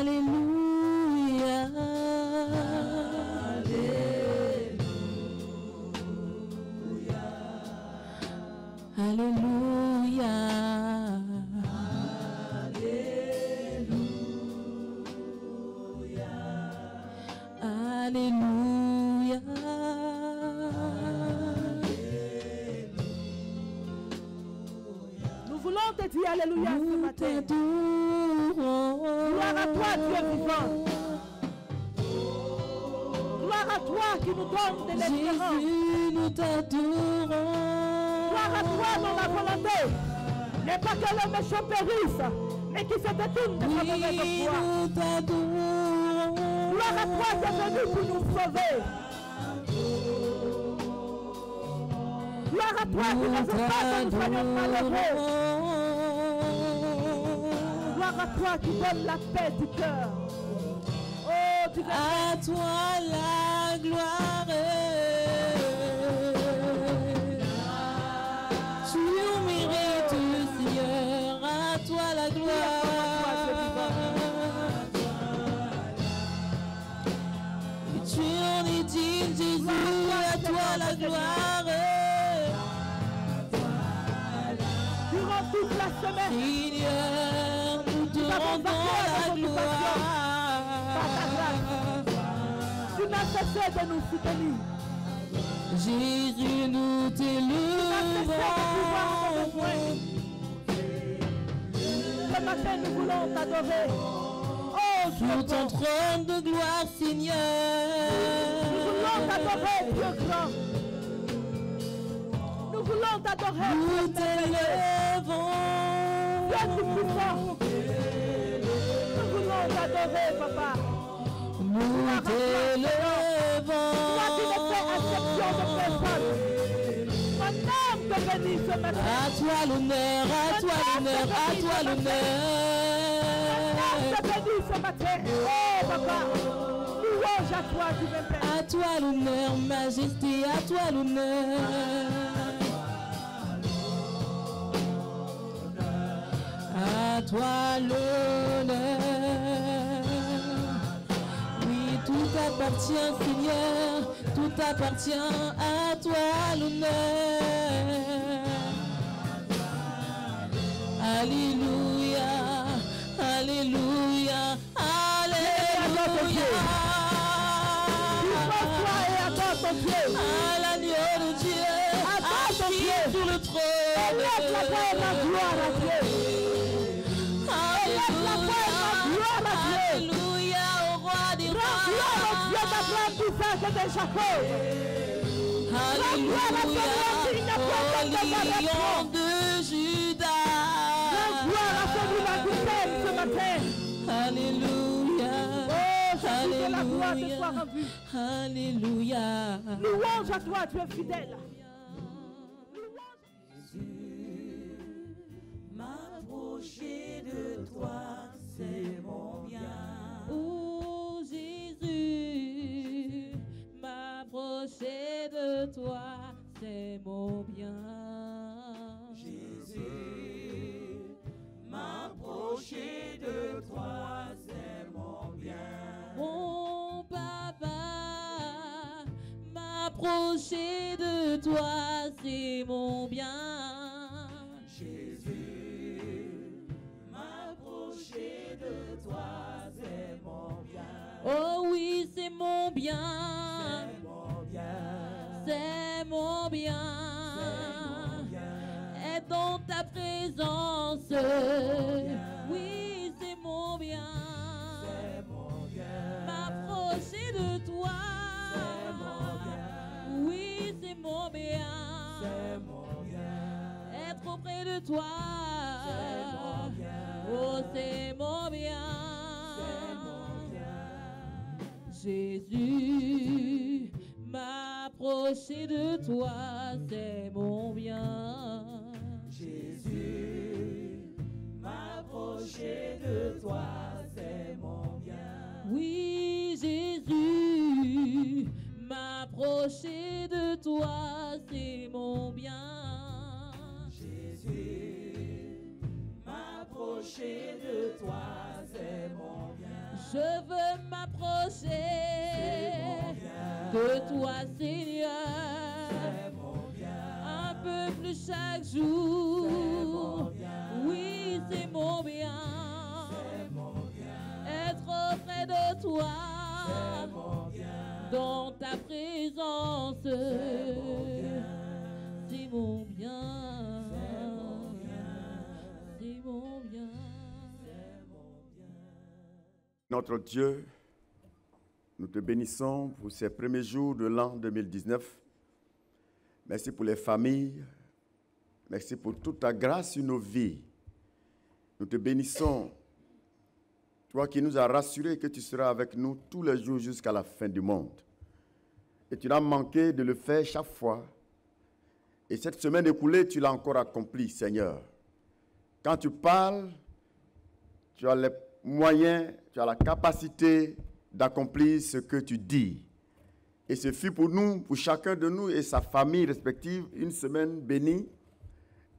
Alléluia. Alléluia. Alléluia. Nous voulons te dire Alléluia ce matin. Gloire à toi, Dieu vivant. Gloire à toi qui nous donne de l'espérance. Jésus, nous t'adorons. Gloire à toi dont la volonté n'est pas que le méchant périsse, mais qui se détourne de sa mauvaise foi. Nous t'adorons. Gloire à toi qui es venu pour nous sauver. Gloire à toi qui ne veut pas que nous soyons malheureux. Gloire à toi qui donne la paix du cœur. Oh, tu à toi la gloire. Tu mérites, Seigneur, à toi la gloire. Et tu en es digne, Jésus, à toi la gloire. Durant toute la semaine, Seigneur, nous te rendons la gloire. Tu n'as cessé de nous soutenir. Jésus, nous t'élevons. Ce matin, nous voulons t'adorer. Oh, Sur ton trône de gloire, Seigneur. Nous voulons t'adorer, Dieu grand. Nous voulons t'adorer. Nous t'élevons. Dieu tout-puissant. Nous voulons t'adorer, Papa. Nous t'élevons. Toi qui ne fais exception de personne. Mon âme te bénit ce matin. À toi l'honneur, à toi l'honneur, à toi l'honneur. Mon âme te bénit ce matin. Oh, Papa. Louange à toi, divin Père. À toi l'honneur, majesté, à toi l'honneur. À toi l'honneur. Oui, tout appartient, Seigneur, tout appartient à toi l'honneur. Alléluia, alléluia, alléluia. Toi et adore ton Dieu. À l'agneau de Dieu, Adore ton assis Dieu. sur le trône. Élève la paix et la gloire à Dieu. Élève la paix et la gloire à Dieu. Alléluia au roi des rois. Rends gloire au Dieu d'Abraham, d'Isaac et de Jacob. Alléluia au lion de Judas. Rends gloire à celui-là qui t'aime ce matin. Alléluia. Oh, Jésus, que la gloire te soit rendue. Alléluia. Louange à toi, tu es fidèle. M'approcher de toi, c'est mon bien. Oh Jésus, m'approcher de toi, c'est mon bien. Jésus, m'approcher de toi, c'est mon bien. Mon papa, m'approcher de toi, c'est mon bien. Jésus, m'approcher de toi, c'est mon bien. Oh oui, c'est mon bien. C'est mon bien. C'est mon bien. Être dans ta présence. Oui, c'est mon bien. C'est mon bien. M'approcher de toi. C'est mon bien. Oui, c'est mon bien. C'est mon bien. Être auprès de toi. C'est mon bien. Oh, c'est mon bien. C'est mon bien. Jésus, m'approcher de toi, c'est mon bien. Jésus, m'approcher de toi, c'est mon bien. Oui, Jésus, m'approcher de toi, c'est mon bien. Jésus, m'approcher de toi, c'est mon bien. Je veux m'approcher de toi, Seigneur, un peu plus chaque jour. Oui, c'est mon bien. Être auprès de toi, dans ta présence, c'est mon bien. C'est mon bien. Notre Dieu, nous te bénissons pour ces premiers jours de l'an 2019. Merci pour les familles. Merci pour toute ta grâce sur nos vies. Nous te bénissons, toi qui nous as rassurés que tu seras avec nous tous les jours jusqu'à la fin du monde. Et tu n'as manqué de le faire chaque fois. Et cette semaine écoulée, tu l'as encore accompli, Seigneur. Quand tu parles, tu as les moyens, tu as la capacité d'accomplir ce que tu dis. Et ce fut pour nous, pour chacun de nous et sa famille respective, une semaine bénie.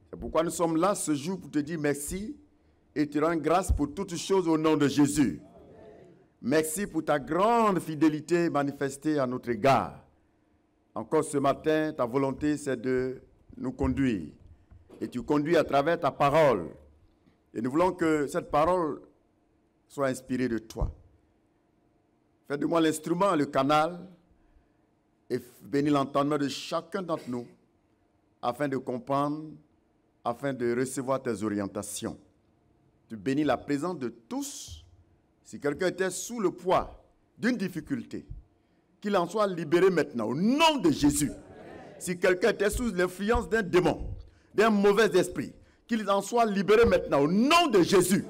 C'est pourquoi nous sommes là ce jour pour te dire merci et te rendre grâce pour toutes choses au nom de Jésus. Merci pour ta grande fidélité manifestée à notre égard. Encore ce matin, ta volonté, c'est de nous conduire. Et tu conduis à travers ta parole. Et nous voulons que cette parole soit inspirée de toi. Fais de moi l'instrument, le canal, et bénis l'entendement de chacun d'entre nous, afin de comprendre, afin de recevoir tes orientations. Tu bénis la présence de tous. Si quelqu'un était sous le poids d'une difficulté, qu'il en soit libéré maintenant, au nom de Jésus. Si quelqu'un était sous l'influence d'un démon, d'un mauvais esprit, qu'il en soit libéré maintenant, au nom de Jésus.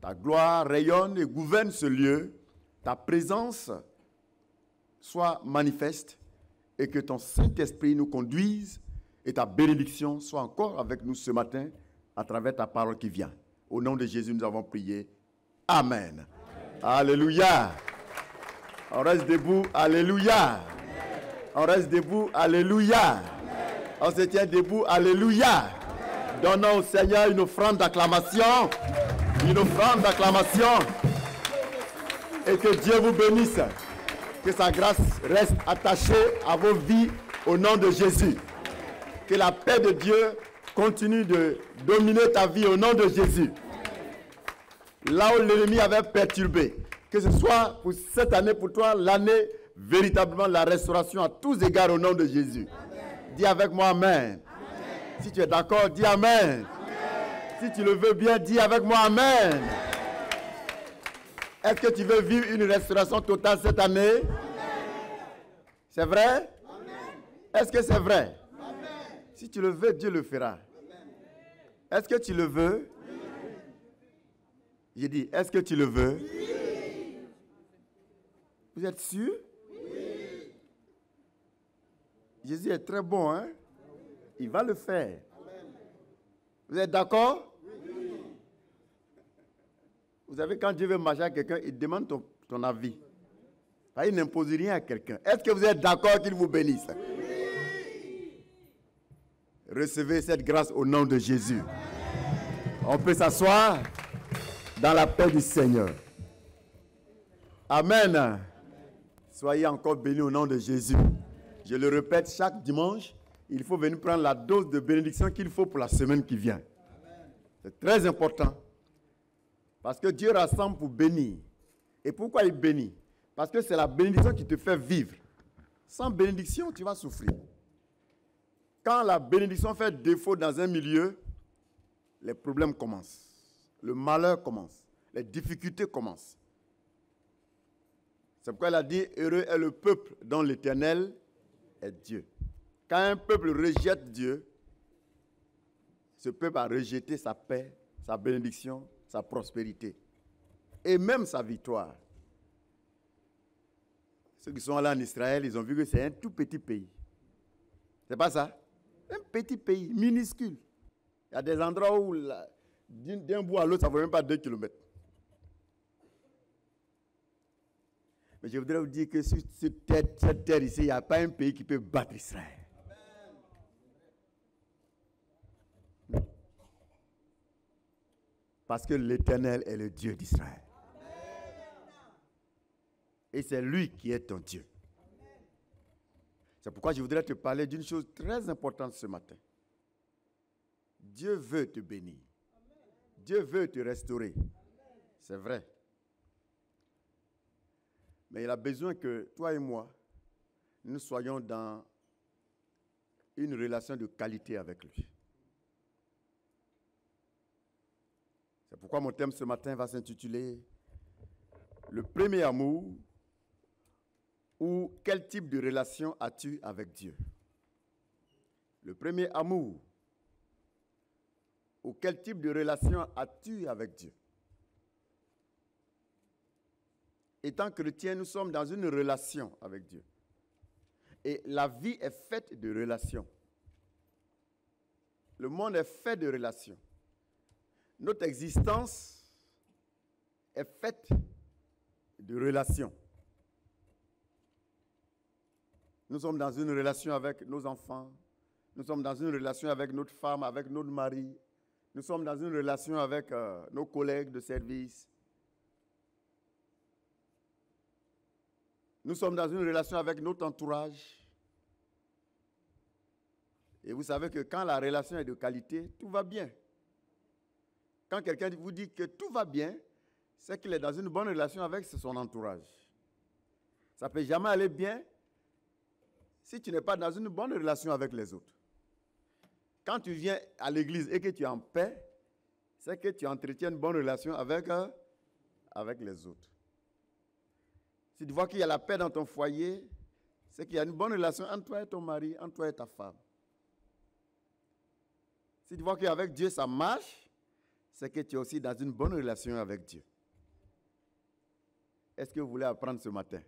Ta gloire rayonne et gouverne ce lieu. Ta présence soit manifeste et que ton Saint-Esprit nous conduise et ta bénédiction soit encore avec nous ce matin à travers ta parole qui vient. Au nom de Jésus, nous avons prié. Amen. Alléluia. On reste debout. Alléluia. On reste debout. Alléluia. On se tient debout. Alléluia. Donnons au Seigneur une offrande d'acclamation. Une offrande d'acclamation. Et que Dieu vous bénisse. Que sa grâce reste attachée à vos vies au nom de Jésus. Que la paix de Dieu continue de dominer ta vie au nom de Jésus. Là où l'ennemi avait perturbé, que ce soit pour cette année, pour toi, l'année véritablement la restauration à tous égards au nom de Jésus. Amen. Dis avec moi Amen. Amen. Si tu es d'accord, dis Amen. Amen. Si tu le veux bien, dis avec moi Amen. Est-ce que tu veux vivre une restauration totale cette année? Amen. C'est vrai? Est-ce que c'est vrai? Amen. Si tu le veux, Dieu le fera. Est-ce que tu le veux? Oui. J'ai dit, est-ce que tu le veux? Oui. Vous êtes sûr? Oui. Jésus est très bon, hein? Il va le faire. Amen. Vous êtes d'accord? Oui. Vous savez, quand Dieu veut marcher à quelqu'un, il demande ton avis. Il n'impose rien à quelqu'un. Est-ce que vous êtes d'accord qu'il vous bénisse? Oui. Recevez cette grâce au nom de Jésus. On peut s'asseoir dans la paix du Seigneur. Amen. Soyez encore bénis au nom de Jésus. Je le répète, chaque dimanche, il faut venir prendre la dose de bénédiction qu'il faut pour la semaine qui vient. C'est très important. Parce que Dieu rassemble pour bénir. Et pourquoi il bénit? Parce que c'est la bénédiction qui te fait vivre. Sans bénédiction, tu vas souffrir. Quand la bénédiction fait défaut dans un milieu, les problèmes commencent. Le malheur commence. Les difficultés commencent. C'est pourquoi il a dit, heureux est le peuple dont l'Éternel est Dieu. Quand un peuple rejette Dieu, ce peuple a rejeté sa paix, sa bénédiction, sa prospérité et même sa victoire. Ceux qui sont allés en Israël, ils ont vu que c'est un tout petit pays. C'est pas ça? Un petit pays, minuscule. Il y a des endroits où, d'un bout à l'autre, ça ne vaut même pas 2 kilomètres. Mais je voudrais vous dire que sur cette terre ici, il n'y a pas un pays qui peut battre Israël. Parce que l'Éternel est le Dieu d'Israël. Et c'est lui qui est ton Dieu. C'est pourquoi je voudrais te parler d'une chose très importante ce matin. Dieu veut te bénir. Dieu veut te restaurer. C'est vrai. Mais il a besoin que toi et moi, nous soyons dans une relation de qualité avec lui. C'est pourquoi mon thème ce matin va s'intituler « Le premier amour » ou « Quel type de relation as-tu avec Dieu ?» Le premier amour ou quel type de relation as-tu avec Dieu? Étant chrétien, nous sommes dans une relation avec Dieu. Et la vie est faite de relations. Le monde est fait de relations. Notre existence est faite de relations. Nous sommes dans une relation avec nos enfants. Nous sommes dans une relation avec notre femme, avec notre mari. Nous sommes dans une relation avec nos collègues de service. Nous sommes dans une relation avec notre entourage. Et vous savez que quand la relation est de qualité, tout va bien. Quand quelqu'un vous dit que tout va bien, c'est qu'il est dans une bonne relation avec son entourage. Ça ne peut jamais aller bien si tu n'es pas dans une bonne relation avec les autres. Quand tu viens à l'église et que tu es en paix, c'est que tu entretiens une bonne relation avec les autres. Si tu vois qu'il y a la paix dans ton foyer, c'est qu'il y a une bonne relation entre toi et ton mari, entre toi et ta femme. Si tu vois qu'avec Dieu ça marche, c'est que tu es aussi dans une bonne relation avec Dieu. Est-ce que vous voulez apprendre ce matin?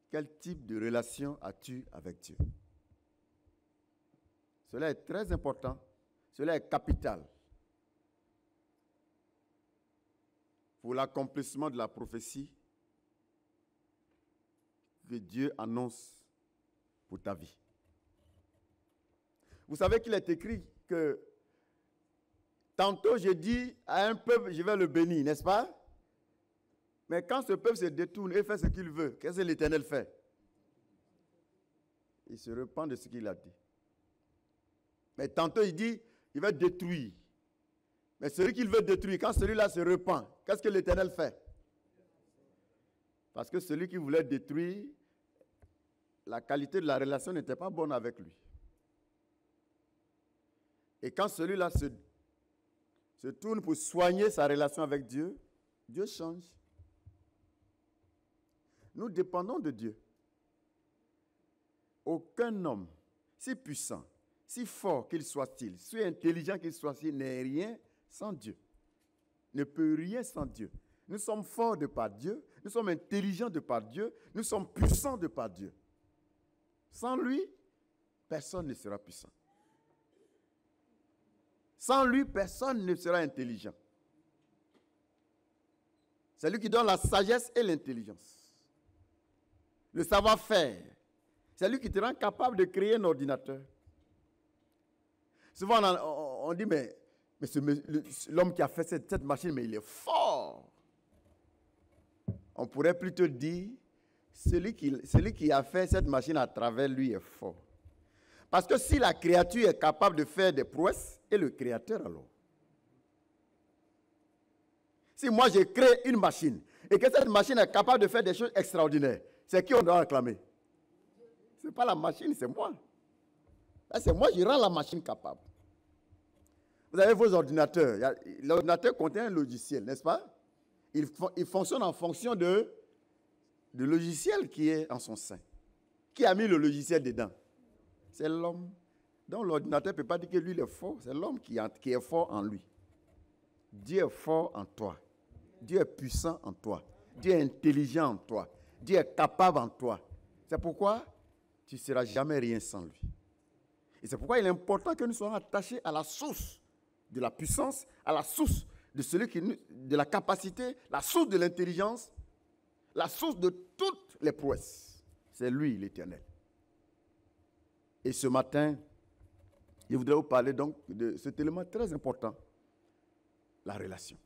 Quel type de relation as-tu avec Dieu? Cela est très important. Cela est capital pour l'accomplissement de la prophétie que Dieu annonce pour ta vie. Vous savez qu'il est écrit que tantôt j'ai dit à un peuple, je vais le bénir, n'est-ce pas? Mais quand ce peuple se détourne et fait ce qu'il veut, qu'est-ce que l'Éternel fait? Il se repent de ce qu'il a dit. Mais tantôt il dit, il va détruire. Mais celui qu'il veut détruire, quand celui-là se repent, qu'est-ce que l'Éternel fait? Parce que celui qui voulait détruire, la qualité de la relation n'était pas bonne avec lui. Et quand celui-là se tourne pour soigner sa relation avec Dieu, Dieu change. Nous dépendons de Dieu. Aucun homme, si puissant, si fort qu'il soit-il, si intelligent qu'il soit-il, n'est rien sans Dieu. Ne peut rien sans Dieu. Nous sommes forts de par Dieu, nous sommes intelligents de par Dieu, nous sommes puissants de par Dieu. Sans lui, personne ne sera puissant. Sans lui, personne ne sera intelligent. C'est lui qui donne la sagesse et l'intelligence. Le savoir-faire. C'est lui qui te rend capable de créer un ordinateur. Souvent, on dit, mais l'homme qui a fait cette machine, mais il est fort. On pourrait plutôt dire, celui qui a fait cette machine à travers lui est fort. Parce que si la créature est capable de faire des prouesses, et le créateur alors? Si moi je crée une machine, et que cette machine est capable de faire des choses extraordinaires, c'est qui on doit acclamer? Ce n'est pas la machine, c'est moi. Là, c'est moi, je rends la machine capable. Vous avez vos ordinateurs. L'ordinateur contient un logiciel, n'est-ce pas? Il fonctionne en fonction du logiciel qui est en son sein. Qui a mis le logiciel dedans? C'est l'homme. Donc l'ordinateur ne peut pas dire que lui il est fort. C'est l'homme qui est fort en lui. Dieu est fort en toi. Dieu est puissant en toi. Dieu est intelligent en toi. Dieu est capable en toi. C'est pourquoi tu ne seras jamais rien sans lui. Et c'est pourquoi il est important que nous soyons attachés à la source de la puissance, à la source de la capacité, la source de l'intelligence, la source de toutes les prouesses. C'est lui, l'Éternel. Et ce matin, je voudrais vous parler donc de cet élément très important, la relation.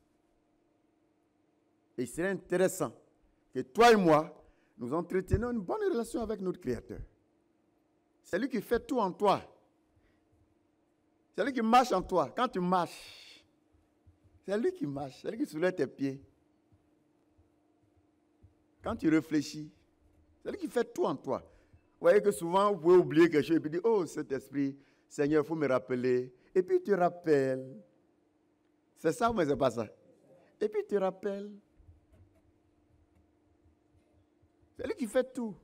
Et il serait intéressant que toi et moi, nous entretenions une bonne relation avec notre Créateur. C'est lui qui fait tout en toi. C'est lui qui marche en toi. Quand tu marches, c'est lui qui marche. C'est lui qui soulève tes pieds. Quand tu réfléchis, c'est lui qui fait tout en toi. Vous voyez que souvent, vous pouvez oublier quelque chose et puis dire, oh, cet esprit, Seigneur, il faut me rappeler. Et puis tu rappelles. C'est ça ou c'est pas ça? Et puis tu rappelles. C'est lui qui fait tout.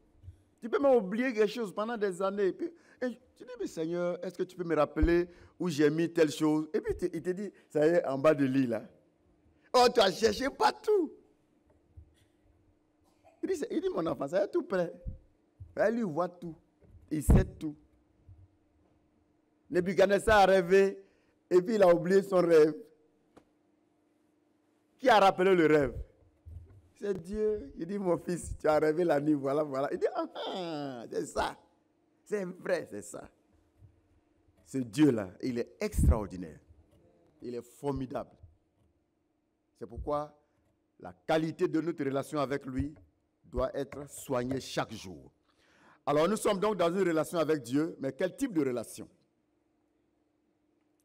Tu peux même oublier quelque chose pendant des années. Et puis, tu dis, mais Seigneur, est-ce que tu peux me rappeler où j'ai mis telle chose? Et puis il te dit, ça y est, en bas de lit là. Oh, tu as cherché partout. Il dit, mon enfant, ça y est tout prêt. Lui, il voit tout. Il sait tout. Nebuchadnezzar a rêvé et puis il a oublié son rêve. Qui a rappelé le rêve? C'est Dieu. Il dit, mon fils, tu as rêvé la nuit, voilà, voilà. Il dit, c'est ça. C'est vrai, c'est ça. Ce Dieu-là, il est extraordinaire. Il est formidable. C'est pourquoi la qualité de notre relation avec lui doit être soignée chaque jour. Alors, nous sommes donc dans une relation avec Dieu, mais quel type de relation?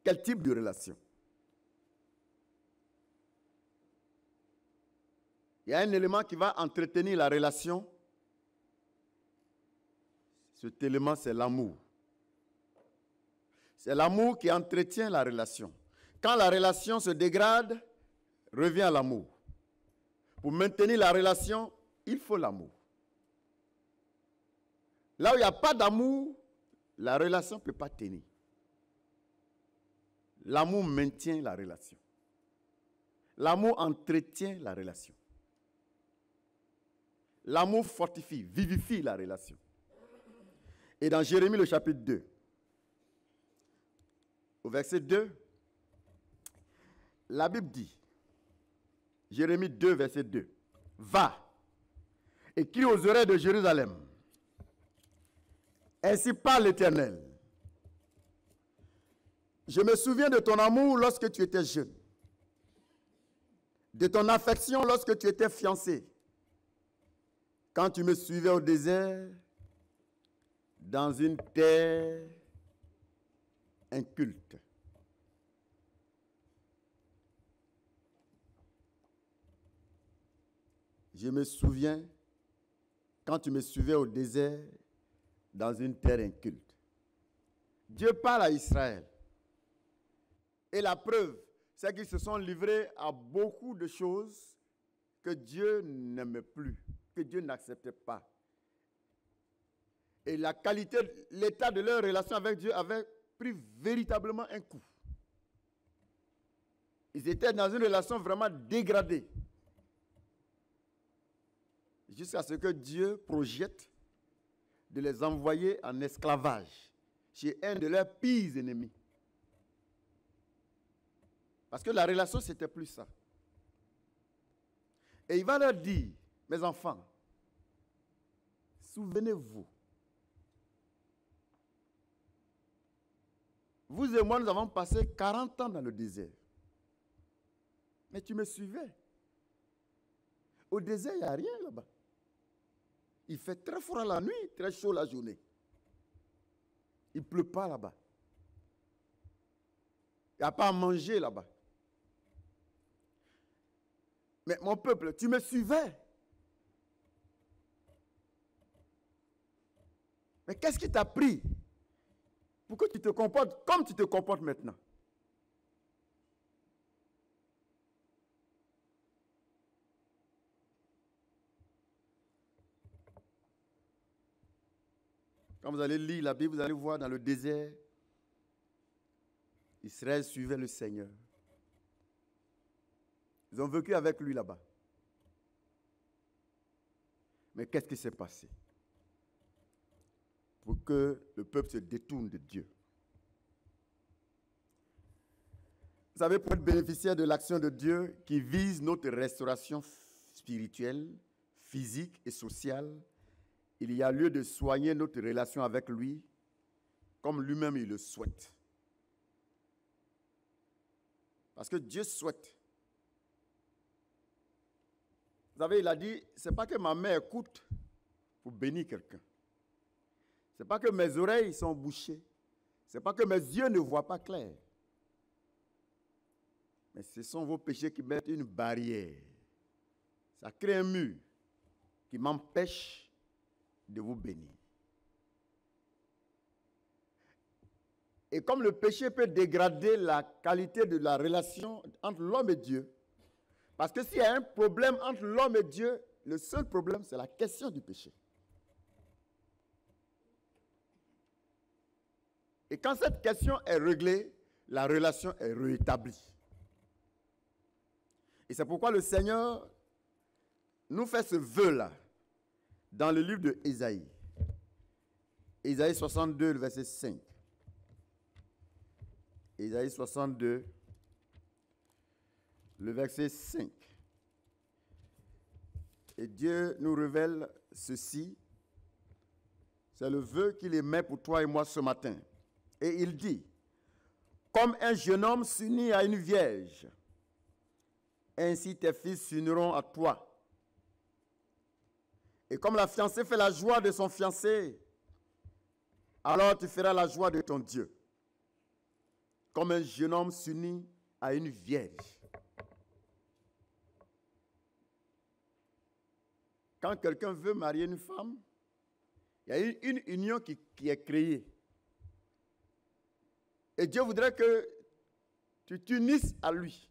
Quel type de relation? Il y a un élément qui va entretenir la relation. Cet élément, c'est l'amour. C'est l'amour qui entretient la relation. Quand la relation se dégrade, revient à l'amour. Pour maintenir la relation, il faut l'amour. Là où il n'y a pas d'amour, la relation ne peut pas tenir. L'amour maintient la relation. L'amour entretient la relation. L'amour fortifie, vivifie la relation. Et dans Jérémie, le chapitre 2, au verset 2, la Bible dit, Jérémie 2, verset 2, « Va et crie aux oreilles de Jérusalem. Ainsi parle l'Éternel. Je me souviens de ton amour lorsque tu étais jeune, de ton affection lorsque tu étais fiancé, quand tu me suivais au désert, dans une terre inculte. » Je me souviens quand tu me suivais au désert, dans une terre inculte. Dieu parle à Israël. Et la preuve, c'est qu'ils se sont livrés à beaucoup de choses que Dieu n'aimait plus, que Dieu n'acceptait pas. Et la qualité, l'état de leur relation avec Dieu avait pris véritablement un coup. Ils étaient dans une relation vraiment dégradée. Jusqu'à ce que Dieu projette de les envoyer en esclavage chez un de leurs pires ennemis. Parce que la relation, c'était plus ça. Et il va leur dire, mes enfants, souvenez-vous, vous et moi, nous avons passé 40 ans dans le désert. Mais tu me suivais. Au désert, il n'y a rien là-bas. Il fait très froid la nuit, très chaud la journée. Il ne pleut pas là-bas. Il n'y a pas à manger là-bas. Mais mon peuple, tu me suivais. Mais qu'est-ce qui t'a pris pour que tu te comportes comme tu te comportes maintenant? Quand vous allez lire la Bible, vous allez voir dans le désert, Israël suivait le Seigneur. Ils ont vécu avec lui là-bas. Mais qu'est-ce qui s'est passé pour que le peuple se détourne de Dieu? Vous savez, pour être bénéficiaire de l'action de Dieu qui vise notre restauration spirituelle, physique et sociale, il y a lieu de soigner notre relation avec lui comme lui-même il le souhaite. Parce que Dieu souhaite Vous savez, il a dit, ce n'est pas que ma main écoute pour bénir quelqu'un. Ce n'est pas que mes oreilles sont bouchées. Ce n'est pas que mes yeux ne voient pas clair. Mais ce sont vos péchés qui mettent une barrière. Ça crée un mur qui m'empêche de vous bénir. Et comme le péché peut dégrader la qualité de la relation entre l'homme et Dieu, parce que s'il y a un problème entre l'homme et Dieu, le seul problème, c'est la question du péché. Et quand cette question est réglée, la relation est rétablie. Et c'est pourquoi le Seigneur nous fait ce vœu-là dans le livre de Ésaïe. Ésaïe 62, le verset 5. Ésaïe 62, le verset 5. Et Dieu nous révèle ceci. C'est le vœu qu'il émet pour toi et moi ce matin. Et il dit, comme un jeune homme s'unit à une vierge, ainsi tes fils s'uniront à toi. Et comme la fiancée fait la joie de son fiancé, alors tu feras la joie de ton Dieu. Comme un jeune homme s'unit à une vierge. Quand quelqu'un veut marier une femme, il y a une union qui est créée. Et Dieu voudrait que tu t'unisses à lui.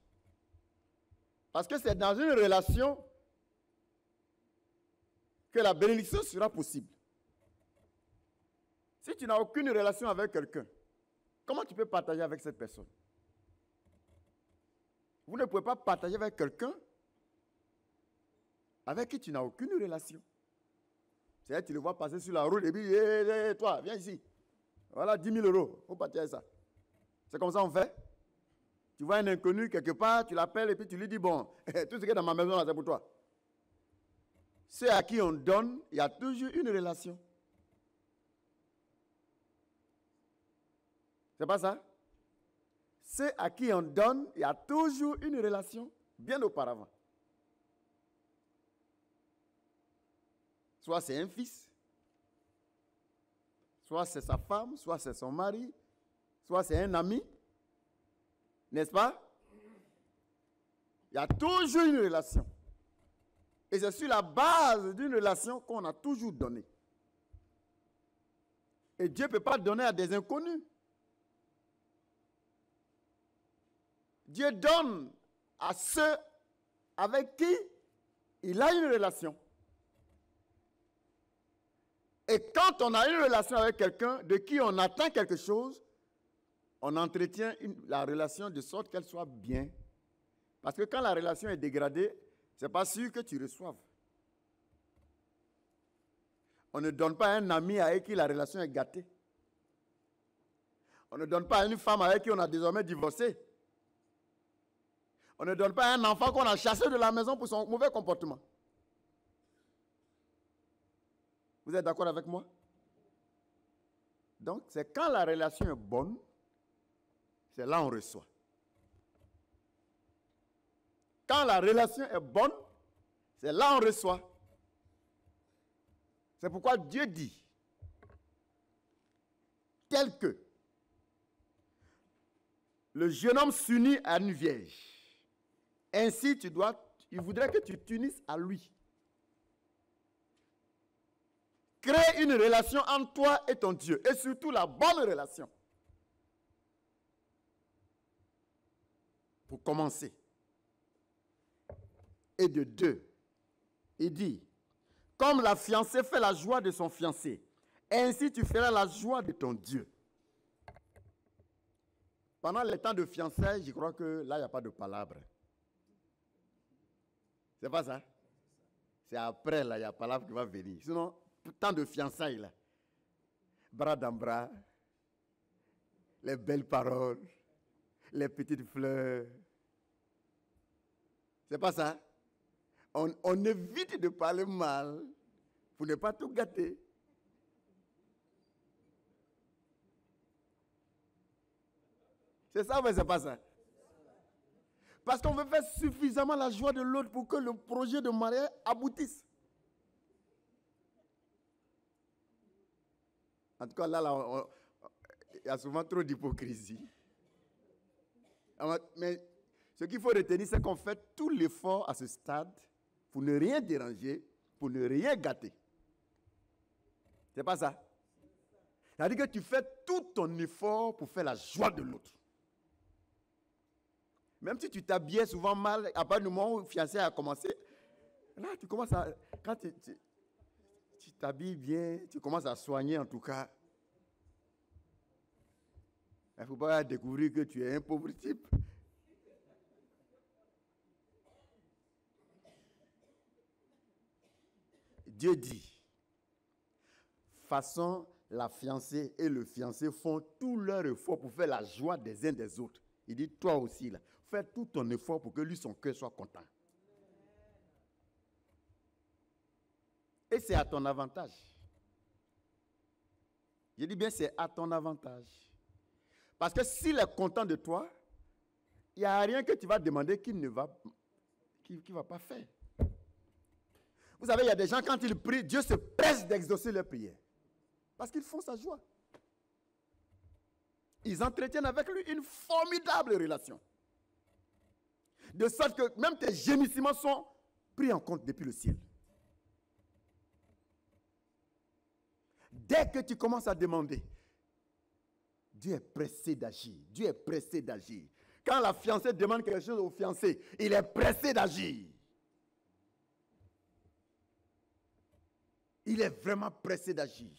Parce que c'est dans une relation que la bénédiction sera possible. Si tu n'as aucune relation avec quelqu'un, comment tu peux partager avec cette personne? Vous ne pouvez pas partager avec quelqu'un avec qui tu n'as aucune relation. C'est-à-dire que tu le vois passer sur la route et puis, hey, toi, viens ici. Voilà 10 000 €. Il faut partager ça. C'est comme ça qu'on fait. Tu vois un inconnu quelque part, tu l'appelles et puis tu lui dis, bon, tout ce qui est dans ma maison, là, c'est pour toi. Ceux à qui on donne, il y a toujours une relation. C'est pas ça? Ceux à qui on donne, il y a toujours une relation, bien auparavant. Soit c'est un fils, soit c'est sa femme, soit c'est son mari, soit c'est un ami. N'est-ce pas? Il y a toujours une relation. Et c'est sur la base d'une relation qu'on a toujours donné. Et Dieu ne peut pas donner à des inconnus. Dieu donne à ceux avec qui il a une relation. Et quand on a une relation avec quelqu'un de qui on attend quelque chose, on entretient la relation de sorte qu'elle soit bien. Parce que quand la relation est dégradée, ce n'est pas sûr que tu reçoives. On ne donne pas à un ami avec qui la relation est gâtée. On ne donne pas à une femme avec qui on a désormais divorcé. On ne donne pas à un enfant qu'on a chassé de la maison pour son mauvais comportement. Vous êtes d'accord avec moi? Donc, c'est quand la relation est bonne, c'est là qu'on reçoit. Quand la relation est bonne, c'est là qu'on reçoit. C'est pourquoi Dieu dit, tel que le jeune homme s'unit à une vierge, ainsi il voudrait que tu t'unisses à lui. Crée une relation entre toi et ton Dieu, et surtout la bonne relation. Pour commencer. Et de deux, il dit, comme la fiancée fait la joie de son fiancé, ainsi tu feras la joie de ton Dieu. Pendant les temps de fiançailles, je crois que là, il n'y a pas de palabre. C'est pas ça? C'est après, là, il y a palabre qui va venir. Sinon, temps de fiançailles, là, bras dans bras, les belles paroles, les petites fleurs. C'est pas ça? On évite de parler mal pour ne pas tout gâter. C'est ça ou c'est pas ça? Parce qu'on veut faire suffisamment la joie de l'autre pour que le projet de mariage aboutisse. En tout cas, là, il y a souvent trop d'hypocrisie. Mais ce qu'il faut retenir, c'est qu'on fait tout l'effort à ce stade pour ne rien déranger, pour ne rien gâter. C'est pas ça? C'est-à-dire que tu fais tout ton effort pour faire la joie de l'autre. Même si tu t'habillais souvent mal, à partir du moment où le fiancé a commencé, là, tu commences à... Quand tu t'habilles bien, tu commences à soigner en tout cas. Il ne faut pas découvrir que tu es un pauvre type. Dieu dit, façon la fiancée et le fiancé font tout leur effort pour faire la joie des uns des autres. Il dit, toi aussi, là, fais tout ton effort pour que lui, son cœur soit content. Et c'est à ton avantage. Je dis bien, c'est à ton avantage. Parce que s'il est content de toi, il n'y a rien que tu vas demander qu'il ne va, qu'il va pas faire. Vous savez, il y a des gens, quand ils prient, Dieu se presse d'exaucer leurs prières. Parce qu'ils font sa joie. Ils entretiennent avec lui une formidable relation. De sorte que même tes gémissements sont pris en compte depuis le ciel. Dès que tu commences à demander, Dieu est pressé d'agir. Dieu est pressé d'agir. Quand la fiancée demande quelque chose au fiancé, il est pressé d'agir. Il est vraiment pressé d'agir.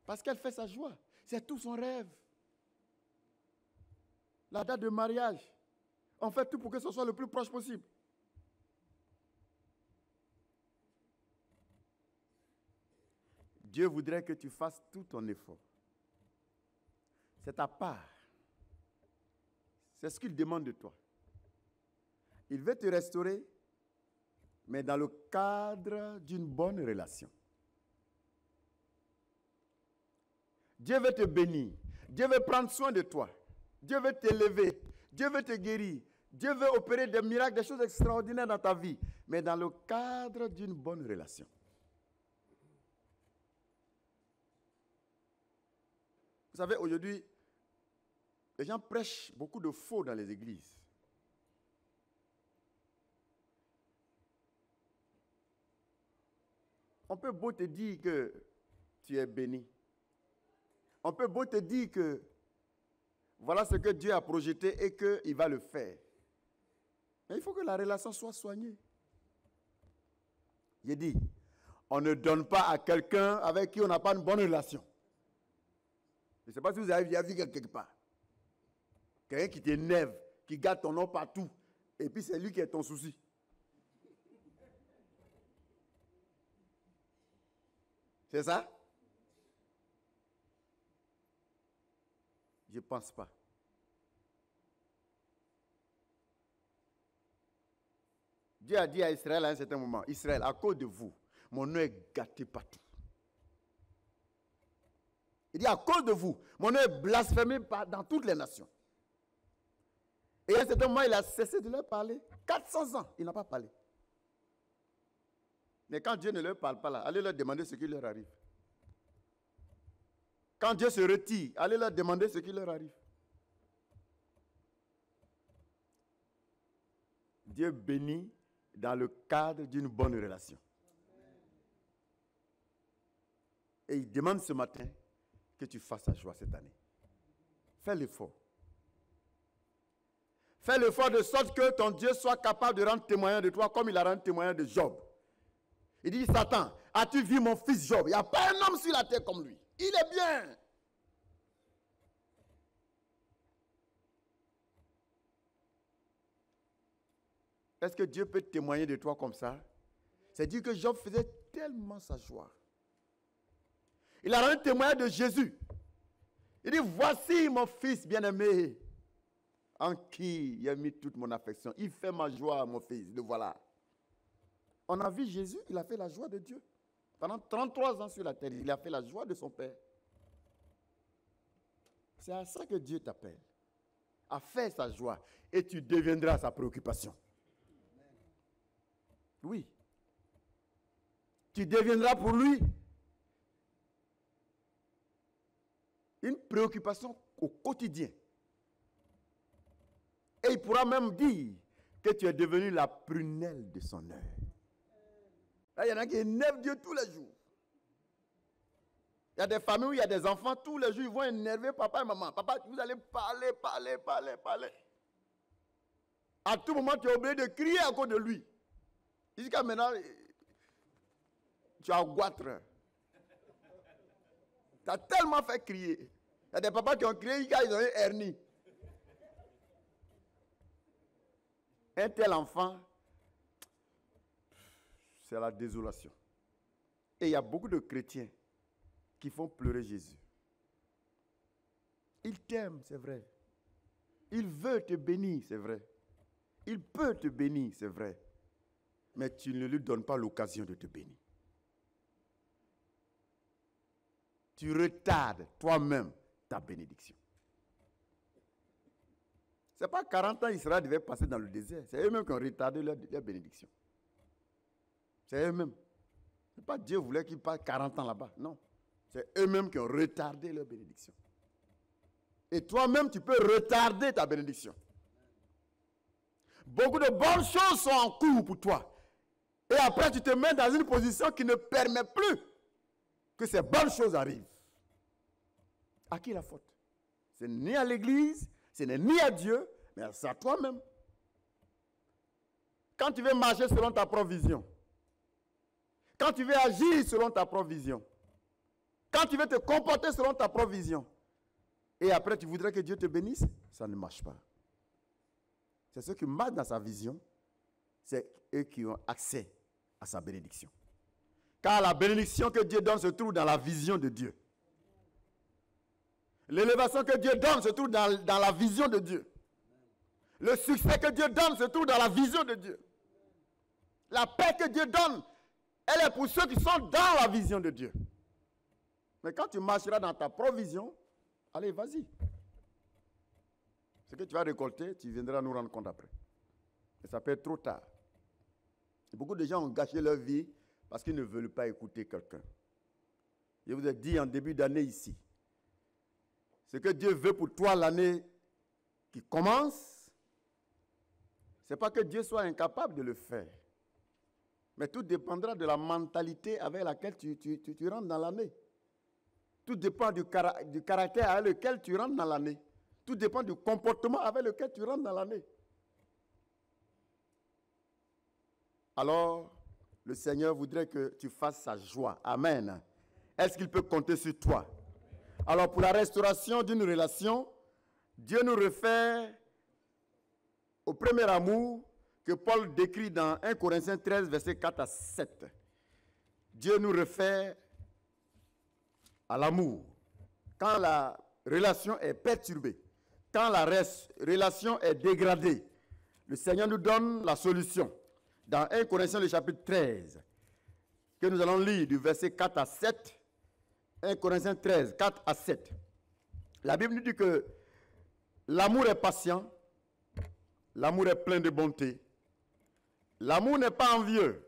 Parce qu'elle fait sa joie. C'est tout son rêve. La date de mariage. On fait tout pour que ce soit le plus proche possible. Dieu voudrait que tu fasses tout ton effort. C'est ta part. C'est ce qu'il demande de toi. Il veut te restaurer, mais dans le cadre d'une bonne relation. Dieu veut te bénir. Dieu veut prendre soin de toi. Dieu veut t'élever. Dieu veut te guérir. Dieu veut opérer des miracles, des choses extraordinaires dans ta vie, mais dans le cadre d'une bonne relation. Vous savez, aujourd'hui, les gens prêchent beaucoup de faux dans les églises. On peut beau te dire que tu es béni. On peut beau te dire que voilà ce que Dieu a projeté et qu'il va le faire. Mais il faut que la relation soit soignée. J'ai dit, on ne donne pas à quelqu'un avec qui on n'a pas une bonne relation. Je ne sais pas si vous avez déjà vu quelque part. Quelqu'un qui t'énerve, qui garde ton nom partout, et puis c'est lui qui est ton souci. C'est ça? Je ne pense pas. Dieu a dit à Israël à un certain moment, Israël, à cause de vous, mon nom est gâté partout. Il dit, à cause de vous, mon nom est blasphémé dans toutes les nations. Et à un certain moment, il a cessé de leur parler. 400 ans, il n'a pas parlé. Mais quand Dieu ne leur parle pas là, allez leur demander ce qui leur arrive. Quand Dieu se retire, allez leur demander ce qui leur arrive. Dieu bénit dans le cadre d'une bonne relation. Et il demande ce matin que tu fasses ta joie cette année. Fais l'effort. Fais l'effort de sorte que ton Dieu soit capable de rendre témoignage de toi comme il a rendu témoignage de Job. Il dit, Satan, as-tu vu mon fils Job? Il n'y a pas un homme sur la terre comme lui. Il est bien. Est-ce que Dieu peut témoigner de toi comme ça? C'est dire que Job faisait tellement sa joie. Il a rendu témoignage de Jésus. Il dit, voici mon fils bien-aimé, en qui il a mis toute mon affection. Il fait ma joie, mon fils, le voilà. On a vu Jésus, il a fait la joie de Dieu. Pendant 33 ans sur la terre, il a fait la joie de son Père. C'est à ça que Dieu t'appelle. à faire sa joie et tu deviendras sa préoccupation. Oui. Tu deviendras pour lui une préoccupation au quotidien. Et il pourra même dire que tu es devenu la prunelle de son œil. Là, il y en a qui énervent Dieu tous les jours. Il y a des familles où il y a des enfants, tous les jours, ils vont énerver papa et maman. Papa, vous allez parler. À tout moment, tu es obligé de crier à cause de lui. Jusqu'à maintenant, tu as goitre. Tu as tellement fait crier. Il y a des papas qui ont crié, ils ont eu hernie. Un tel enfant, c'est la désolation. Et il y a beaucoup de chrétiens qui font pleurer Jésus. Il t'aime, c'est vrai. Il veut te bénir, c'est vrai. Il peut te bénir, c'est vrai. Mais tu ne lui donnes pas l'occasion de te bénir. Tu retardes toi-même ta bénédiction. Ce n'est pas 40 ans Israël devait passer dans le désert. C'est eux-mêmes qui ont retardé leur bénédiction. C'est eux-mêmes. Ce n'est pas Dieu voulait qu'ils passent 40 ans là-bas. Non. C'est eux-mêmes qui ont retardé leur bénédiction. Et toi-même, tu peux retarder ta bénédiction. Beaucoup de bonnes choses sont en cours pour toi. Et après, tu te mets dans une position qui ne permet plus que ces bonnes choses arrivent. À qui la faute? Ce n'est ni à l'Église, ce n'est ni à Dieu, mais c'est à toi-même. Quand tu veux marcher selon ta propre vision, quand tu veux agir selon ta propre vision, quand tu veux te comporter selon ta propre vision, et après tu voudrais que Dieu te bénisse, ça ne marche pas. C'est ceux qui marchent dans sa vision, c'est eux qui ont accès à sa bénédiction. Car la bénédiction que Dieu donne se trouve dans la vision de Dieu. L'élévation que Dieu donne se trouve dans la vision de Dieu. Le succès que Dieu donne se trouve dans la vision de Dieu. La paix que Dieu donne, elle est pour ceux qui sont dans la vision de Dieu. Mais quand tu marcheras dans ta propre vision, allez, vas-y. Ce que tu vas récolter, tu viendras nous rendre compte après. Et ça peut être trop tard. Et beaucoup de gens ont gâché leur vie parce qu'ils ne veulent pas écouter quelqu'un. Je vous ai dit en début d'année ici, ce que Dieu veut pour toi l'année qui commence, ce n'est pas que Dieu soit incapable de le faire. Mais tout dépendra de la mentalité avec laquelle tu rentres dans l'année. Tout dépend du caractère avec lequel tu rentres dans l'année. Tout dépend du comportement avec lequel tu rentres dans l'année. Alors, le Seigneur voudrait que tu fasses sa joie. Amen. Est-ce qu'il peut compter sur toi? Alors, pour la restauration d'une relation, Dieu nous réfère au premier amour que Paul décrit dans 1 Corinthiens 13, versets 4 à 7. Dieu nous réfère à l'amour. Quand la relation est perturbée, quand la relation est dégradée, le Seigneur nous donne la solution. Dans 1 Corinthiens, le chapitre 13, que nous allons lire du verset 4 à 7, 1 Corinthiens 13, 4 à 7. La Bible nous dit que l'amour est patient, l'amour est plein de bonté, l'amour n'est pas envieux,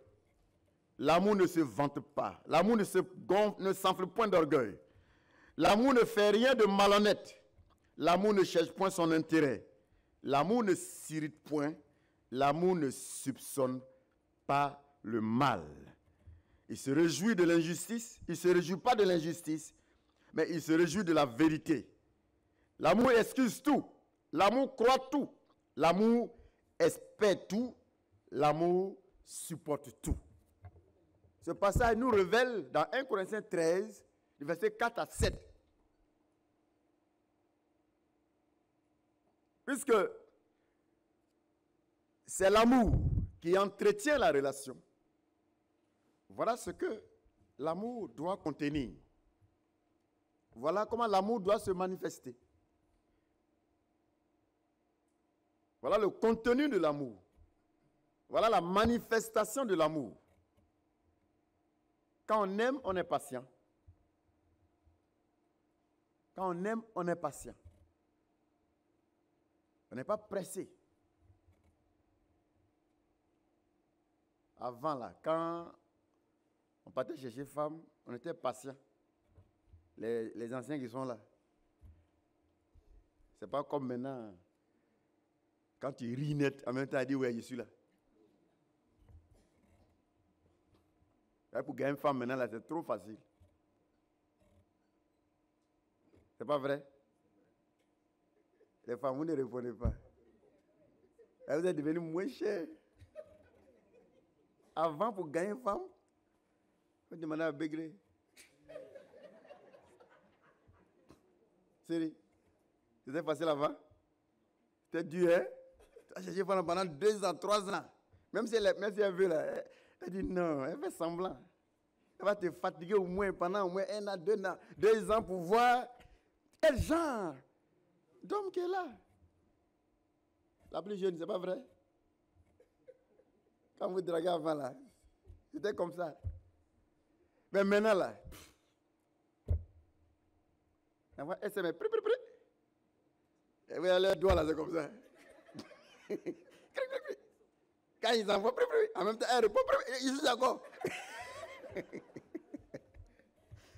l'amour ne se vante pas, l'amour ne s'enfle point d'orgueil, l'amour ne fait rien de malhonnête, l'amour ne cherche point son intérêt, l'amour ne s'irrite point, l'amour ne soupçonne pas le mal. Il se réjouit de l'injustice, il ne se réjouit pas de l'injustice, mais il se réjouit de la vérité. L'amour excuse tout, l'amour croit tout, l'amour espère tout, l'amour supporte tout. Ce passage nous révèle dans 1 Corinthiens 13, versets 4 à 7. Puisque c'est l'amour qui entretient la relation. Voilà ce que l'amour doit contenir. Voilà comment l'amour doit se manifester. Voilà le contenu de l'amour. Voilà la manifestation de l'amour. Quand on aime, on est patient. Quand on aime, on est patient. On n'est pas pressé. Avant, là, quand on partait chercher femme, on était patient. Les anciens qui sont là. C'est pas comme maintenant. Quand tu ris net, en même temps, tu dis, ouais, je suis là. Pour gagner une femme maintenant, là, c'est trop facile. C'est pas vrai? Les femmes, vous ne répondez pas. Et vous êtes devenus moins chers. Avant, pour gagner une femme, vous demandez à Bégré. Sérieux? C'était facile avant? C'était dur, hein? Tu as cherché pendant 2 ans, 3 ans. Même si elle veut, là, elle dit non, elle fait semblant. Elle va te fatiguer au moins pendant au moins 1 an, 2 ans, 2 ans pour voir quel genre d'homme qu'elle est là. La plus jeune, c'est pas vrai? Quand vous draguez avant, là, c'était comme ça. Mais maintenant, là, elle se met et vous avez les doigts là, c'est comme ça. Quand ils envoient, en même temps, elle répond, ils sont d'accord.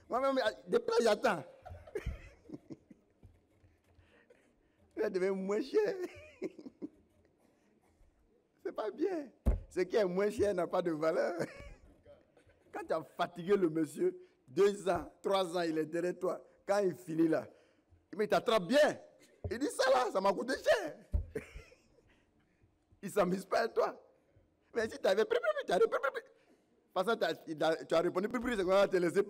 Moi-même, depuis là, j'attends. Elle devient moins cher. C'est pas bien. Ce qui est moins cher n'a pas de valeur. Quand tu as fatigué le monsieur, 2 ans, 3 ans, il est derrière toi. Quand il finit là, il t'attrape bien. Il dit ça là, ça m'a coûté cher. Il ne s'amuse pas à toi. Mais si tu avais tu as répondu. Parce que tu as répondu c'est qu'on va te laisser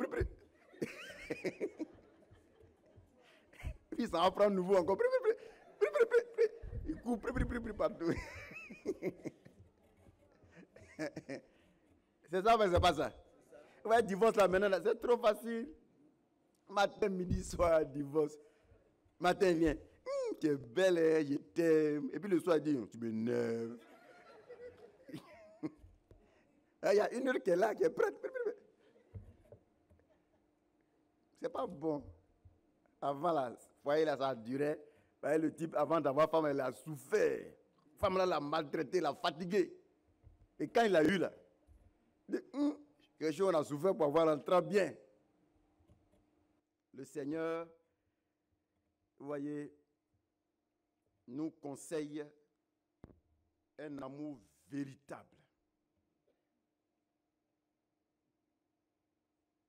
Puis ça va prendre nouveau encore. Il coupe partout. C'est ça, mais c'est pas ça. Ouais, divorce là maintenant, là, c'est trop facile. Matin, midi, soir, divorce. Matin, il vient. Tu es belle, je t'aime. Et puis le soir, il dit, tu m'énerves. Il y a une heure qui est là, qui est prête. C'est pas bon. Avant, là, voyez là, ça durait. Voyez, le type, avant d'avoir femme, elle a souffert. La femme là, l'a maltraité, l'a fatigué. Et quand il a eu là, il dit, quelque chose, on a souffert pour avoir un très bien. Le Seigneur, vous voyez, nous conseille un amour véritable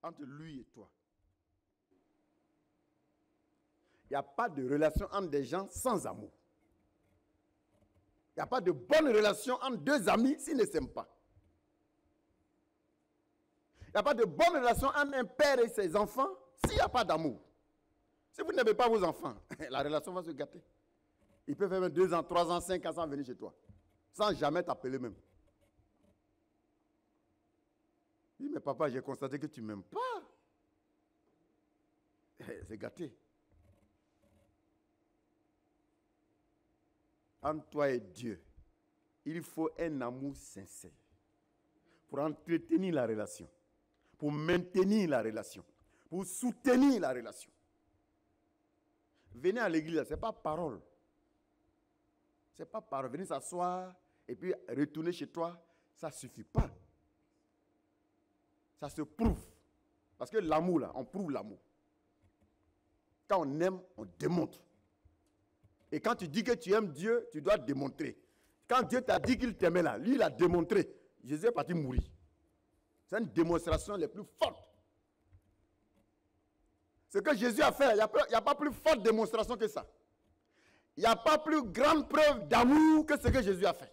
entre lui et toi. Il n'y a pas de relation entre des gens sans amour. Il n'y a pas de bonne relation entre 2 amis s'ils ne s'aiment pas. Il n'y a pas de bonne relation entre un père et ses enfants s'il n'y a pas d'amour. Si vous n'aimez pas vos enfants, la relation va se gâter. Ils peuvent faire même 2 ans, 3 ans, 5 ans sans venir chez toi. Sans jamais t'appeler même. Il dit, mais papa, j'ai constaté que tu ne m'aimes pas. C'est gâté. Entre toi et Dieu, il faut un amour sincère pour entretenir la relation, pour maintenir la relation, pour soutenir la relation. Venez à l'église, ce n'est pas parole. Ce n'est pas parole. Venez s'asseoir et puis retourner chez toi, ça ne suffit pas. Ça se prouve. Parce que l'amour, là, on prouve l'amour. Quand on aime, on démontre. Et quand tu dis que tu aimes Dieu, tu dois démontrer. Quand Dieu t'a dit qu'il t'aimait là, lui, il a démontré. Jésus est parti mourir. C'est une démonstration la plus forte. Ce que Jésus a fait, il n'y a pas plus forte démonstration que ça. Il n'y a pas plus grande preuve d'amour que ce que Jésus a fait.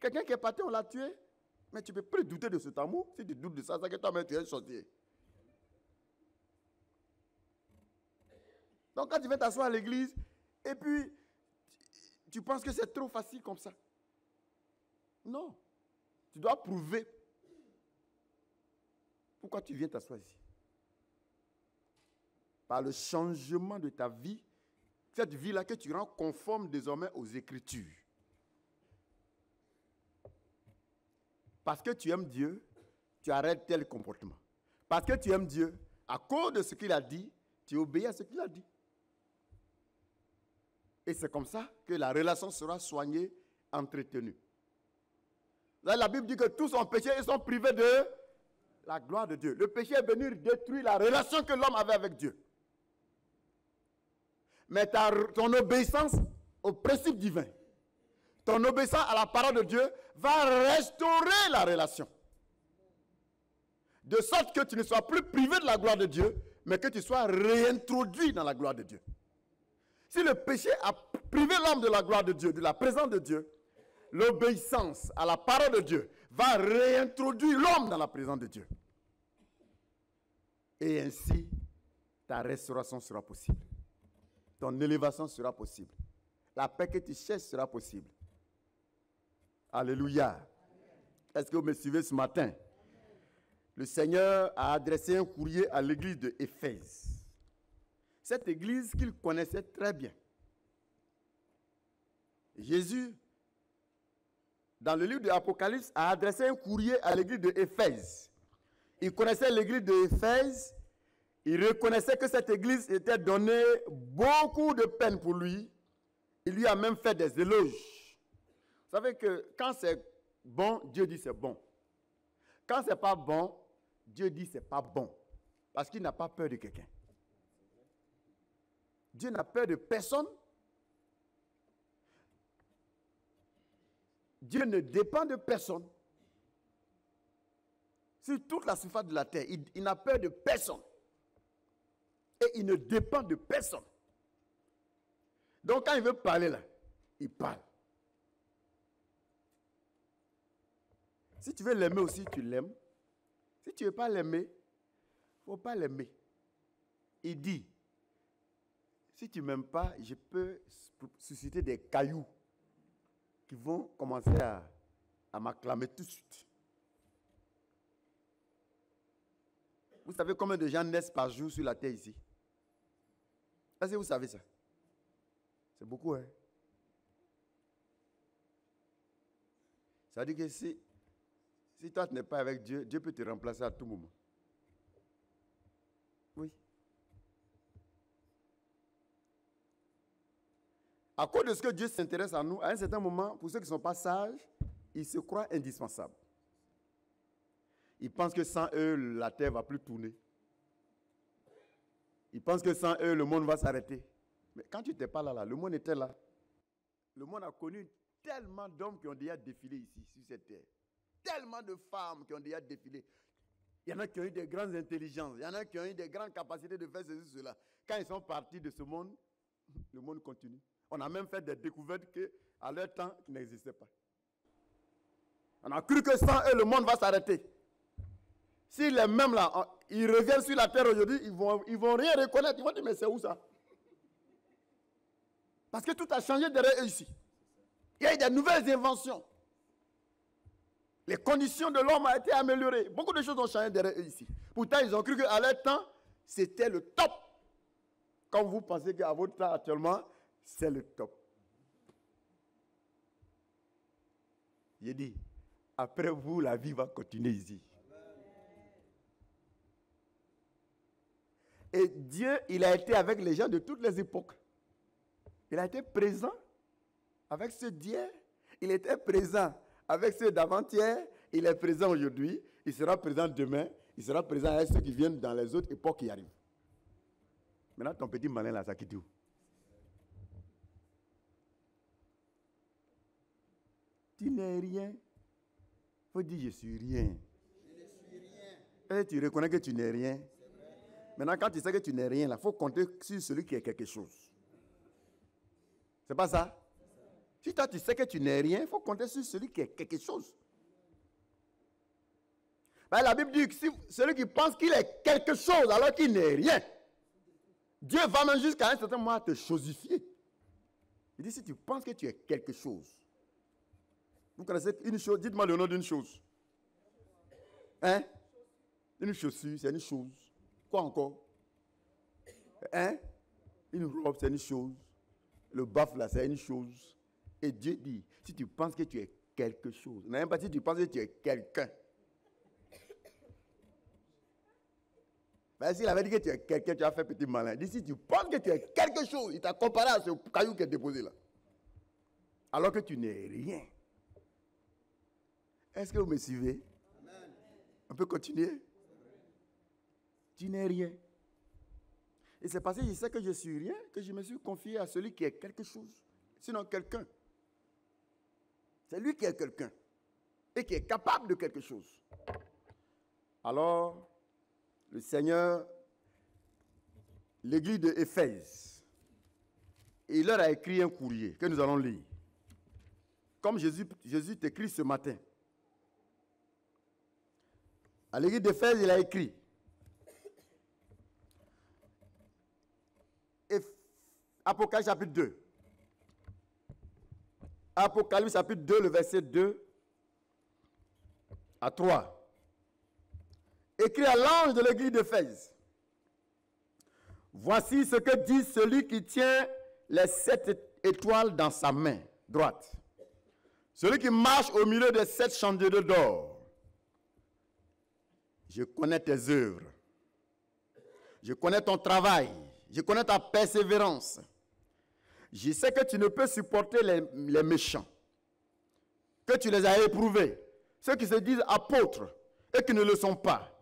Quelqu'un qui est parti, on l'a tué. Mais tu ne peux plus douter de cet amour. Si tu doutes de ça, c'est que toi-même tu es un sorcier. Donc quand tu vas t'asseoir à l'église, et puis tu penses que c'est trop facile comme ça. Non. Tu dois prouver pourquoi tu viens t'asseoir ici. Par le changement de ta vie, cette vie-là que tu rends conforme désormais aux Écritures. Parce que tu aimes Dieu, tu arrêtes tel comportement. Parce que tu aimes Dieu, à cause de ce qu'il a dit, tu obéis à ce qu'il a dit. Et c'est comme ça que la relation sera soignée, entretenue. Là, la Bible dit que tous ont péché et sont privés de la gloire de Dieu. Le péché est venu détruire la relation que l'homme avait avec Dieu. Mais ton obéissance au principe divin, ton obéissance à la parole de Dieu va restaurer la relation. De sorte que tu ne sois plus privé de la gloire de Dieu, mais que tu sois réintroduit dans la gloire de Dieu. Si le péché a privé l'homme de la gloire de Dieu, de la présence de Dieu, l'obéissance à la parole de Dieu va réintroduire l'homme dans la présence de Dieu. Et ainsi, ta restauration sera possible. Ton élévation sera possible. La paix que tu cherches sera possible. Alléluia. Est-ce que vous me suivez ce matin? Le Seigneur a adressé un courrier à l'église de Éphèse. Cette église qu'il connaissait très bien. Jésus, dans le livre de l'Apocalypse, a adressé un courrier à l'église de Éphèse. Il connaissait l'église de Éphèse. Il reconnaissait que cette église était donnée beaucoup de peine pour lui. Il lui a même fait des éloges. Vous savez que quand c'est bon, Dieu dit c'est bon. Quand c'est pas bon, Dieu dit c'est pas bon. Parce qu'il n'a pas peur de quelqu'un. Dieu n'a peur de personne. Dieu ne dépend de personne. Sur toute la surface de la terre, il n'a peur de personne. Et il ne dépend de personne. Donc quand il veut parler là, il parle. Si tu veux l'aimer aussi, tu l'aimes. Si tu ne veux pas l'aimer, il ne faut pas l'aimer. Il dit, si tu ne m'aimes pas, je peux susciter des cailloux qui vont commencer à m'acclamer tout de suite. Vous savez combien de gens naissent par jour sur la terre ici? Est-ce que vous savez ça? C'est beaucoup, hein? Ça veut dire que si toi tu n'es pas avec Dieu, Dieu peut te remplacer à tout moment. Oui. À cause de ce que Dieu s'intéresse à nous, à un certain moment, pour ceux qui ne sont pas sages, ils se croient indispensables. Ils pensent que sans eux, la terre ne va plus tourner. Ils pensent que sans eux, le monde va s'arrêter. Mais quand tu n'étais pas là, le monde était là. Le monde a connu tellement d'hommes qui ont déjà défilé ici, sur cette terre. Tellement de femmes qui ont déjà défilé. Il y en a qui ont eu des grandes intelligences. Il y en a qui ont eu des grandes capacités de faire ceci, cela. Quand ils sont partis de ce monde, le monde continue. On a même fait des découvertes qu'à leur temps, qui n'existaient pas. On a cru que sans eux, le monde va s'arrêter. Si les mêmes là, ils reviennent sur la terre aujourd'hui, ils vont rien reconnaître. Ils vont dire, mais c'est où ça? Parce que tout a changé derrière eux ici. Il y a eu des nouvelles inventions. Les conditions de l'homme ont été améliorées. Beaucoup de choses ont changé derrière eux ici. Pourtant, ils ont cru qu'à leur temps, c'était le top. Comme vous pensez qu'à votre temps actuellement, c'est le top. J'ai dit, après vous, la vie va continuer ici. Et Dieu, il a été avec les gens de toutes les époques. Il a été présent avec ceux d'hier. Il était présent avec ceux d'avant-hier. Il est présent aujourd'hui. Il sera présent demain. Il sera présent avec ceux qui viennent dans les autres époques qui arrivent. Maintenant, ton petit malin là, ça quitte où? Tu n'es rien. Il faut dire je suis rien. Je ne suis rien. Et tu reconnais que tu n'es rien. Maintenant, quand tu sais que tu n'es rien, il faut compter sur celui qui est quelque chose. C'est pas ça? Si toi, tu sais que tu n'es rien, il faut compter sur celui qui est quelque chose. Ben, la Bible dit que si celui qui pense qu'il est quelque chose alors qu'il n'est rien, Dieu va même jusqu'à un certain moment te chosifier. Il dit, si tu penses que tu es quelque chose, vous connaissez une chose, dites-moi le nom d'une chose. Hein? Une chaussure, c'est une chose. Quoi encore? Hein? Une robe, c'est une chose. Le baffe, là, c'est une chose. Et Dieu dit, si tu penses que tu es quelque chose, même pas si tu penses que tu es quelqu'un. Mais s'il avait dit que tu es quelqu'un, tu as fait petit malin. Il dit, si tu penses que tu es quelque chose, il t'a comparé à ce caillou qui est déposé là. Alors que tu n'es rien. Est-ce que vous me suivez? Amen. On peut continuer? Tu n'es rien. Et c'est parce que je sais que je suis rien que je me suis confié à celui qui est quelque chose. Sinon quelqu'un. C'est lui qui est quelqu'un. Et qui est capable de quelque chose. Alors, le Seigneur, l'église d'Éphèse, il leur a écrit un courrier que nous allons lire. Comme Jésus t'écrit ce matin. À l'église d'Éphèse, il a écrit. Apocalypse chapitre 2. Apocalypse chapitre 2, le verset 2 à 3. Écrit à l'ange de l'église d'Éphèse. Voici ce que dit celui qui tient les 7 étoiles dans sa main droite. Celui qui marche au milieu des 7 chandeliers d'or. Je connais tes œuvres. Je connais ton travail. Je connais ta persévérance. Je sais que tu ne peux supporter les méchants. Que tu les as éprouvés. Ceux qui se disent apôtres et qui ne le sont pas.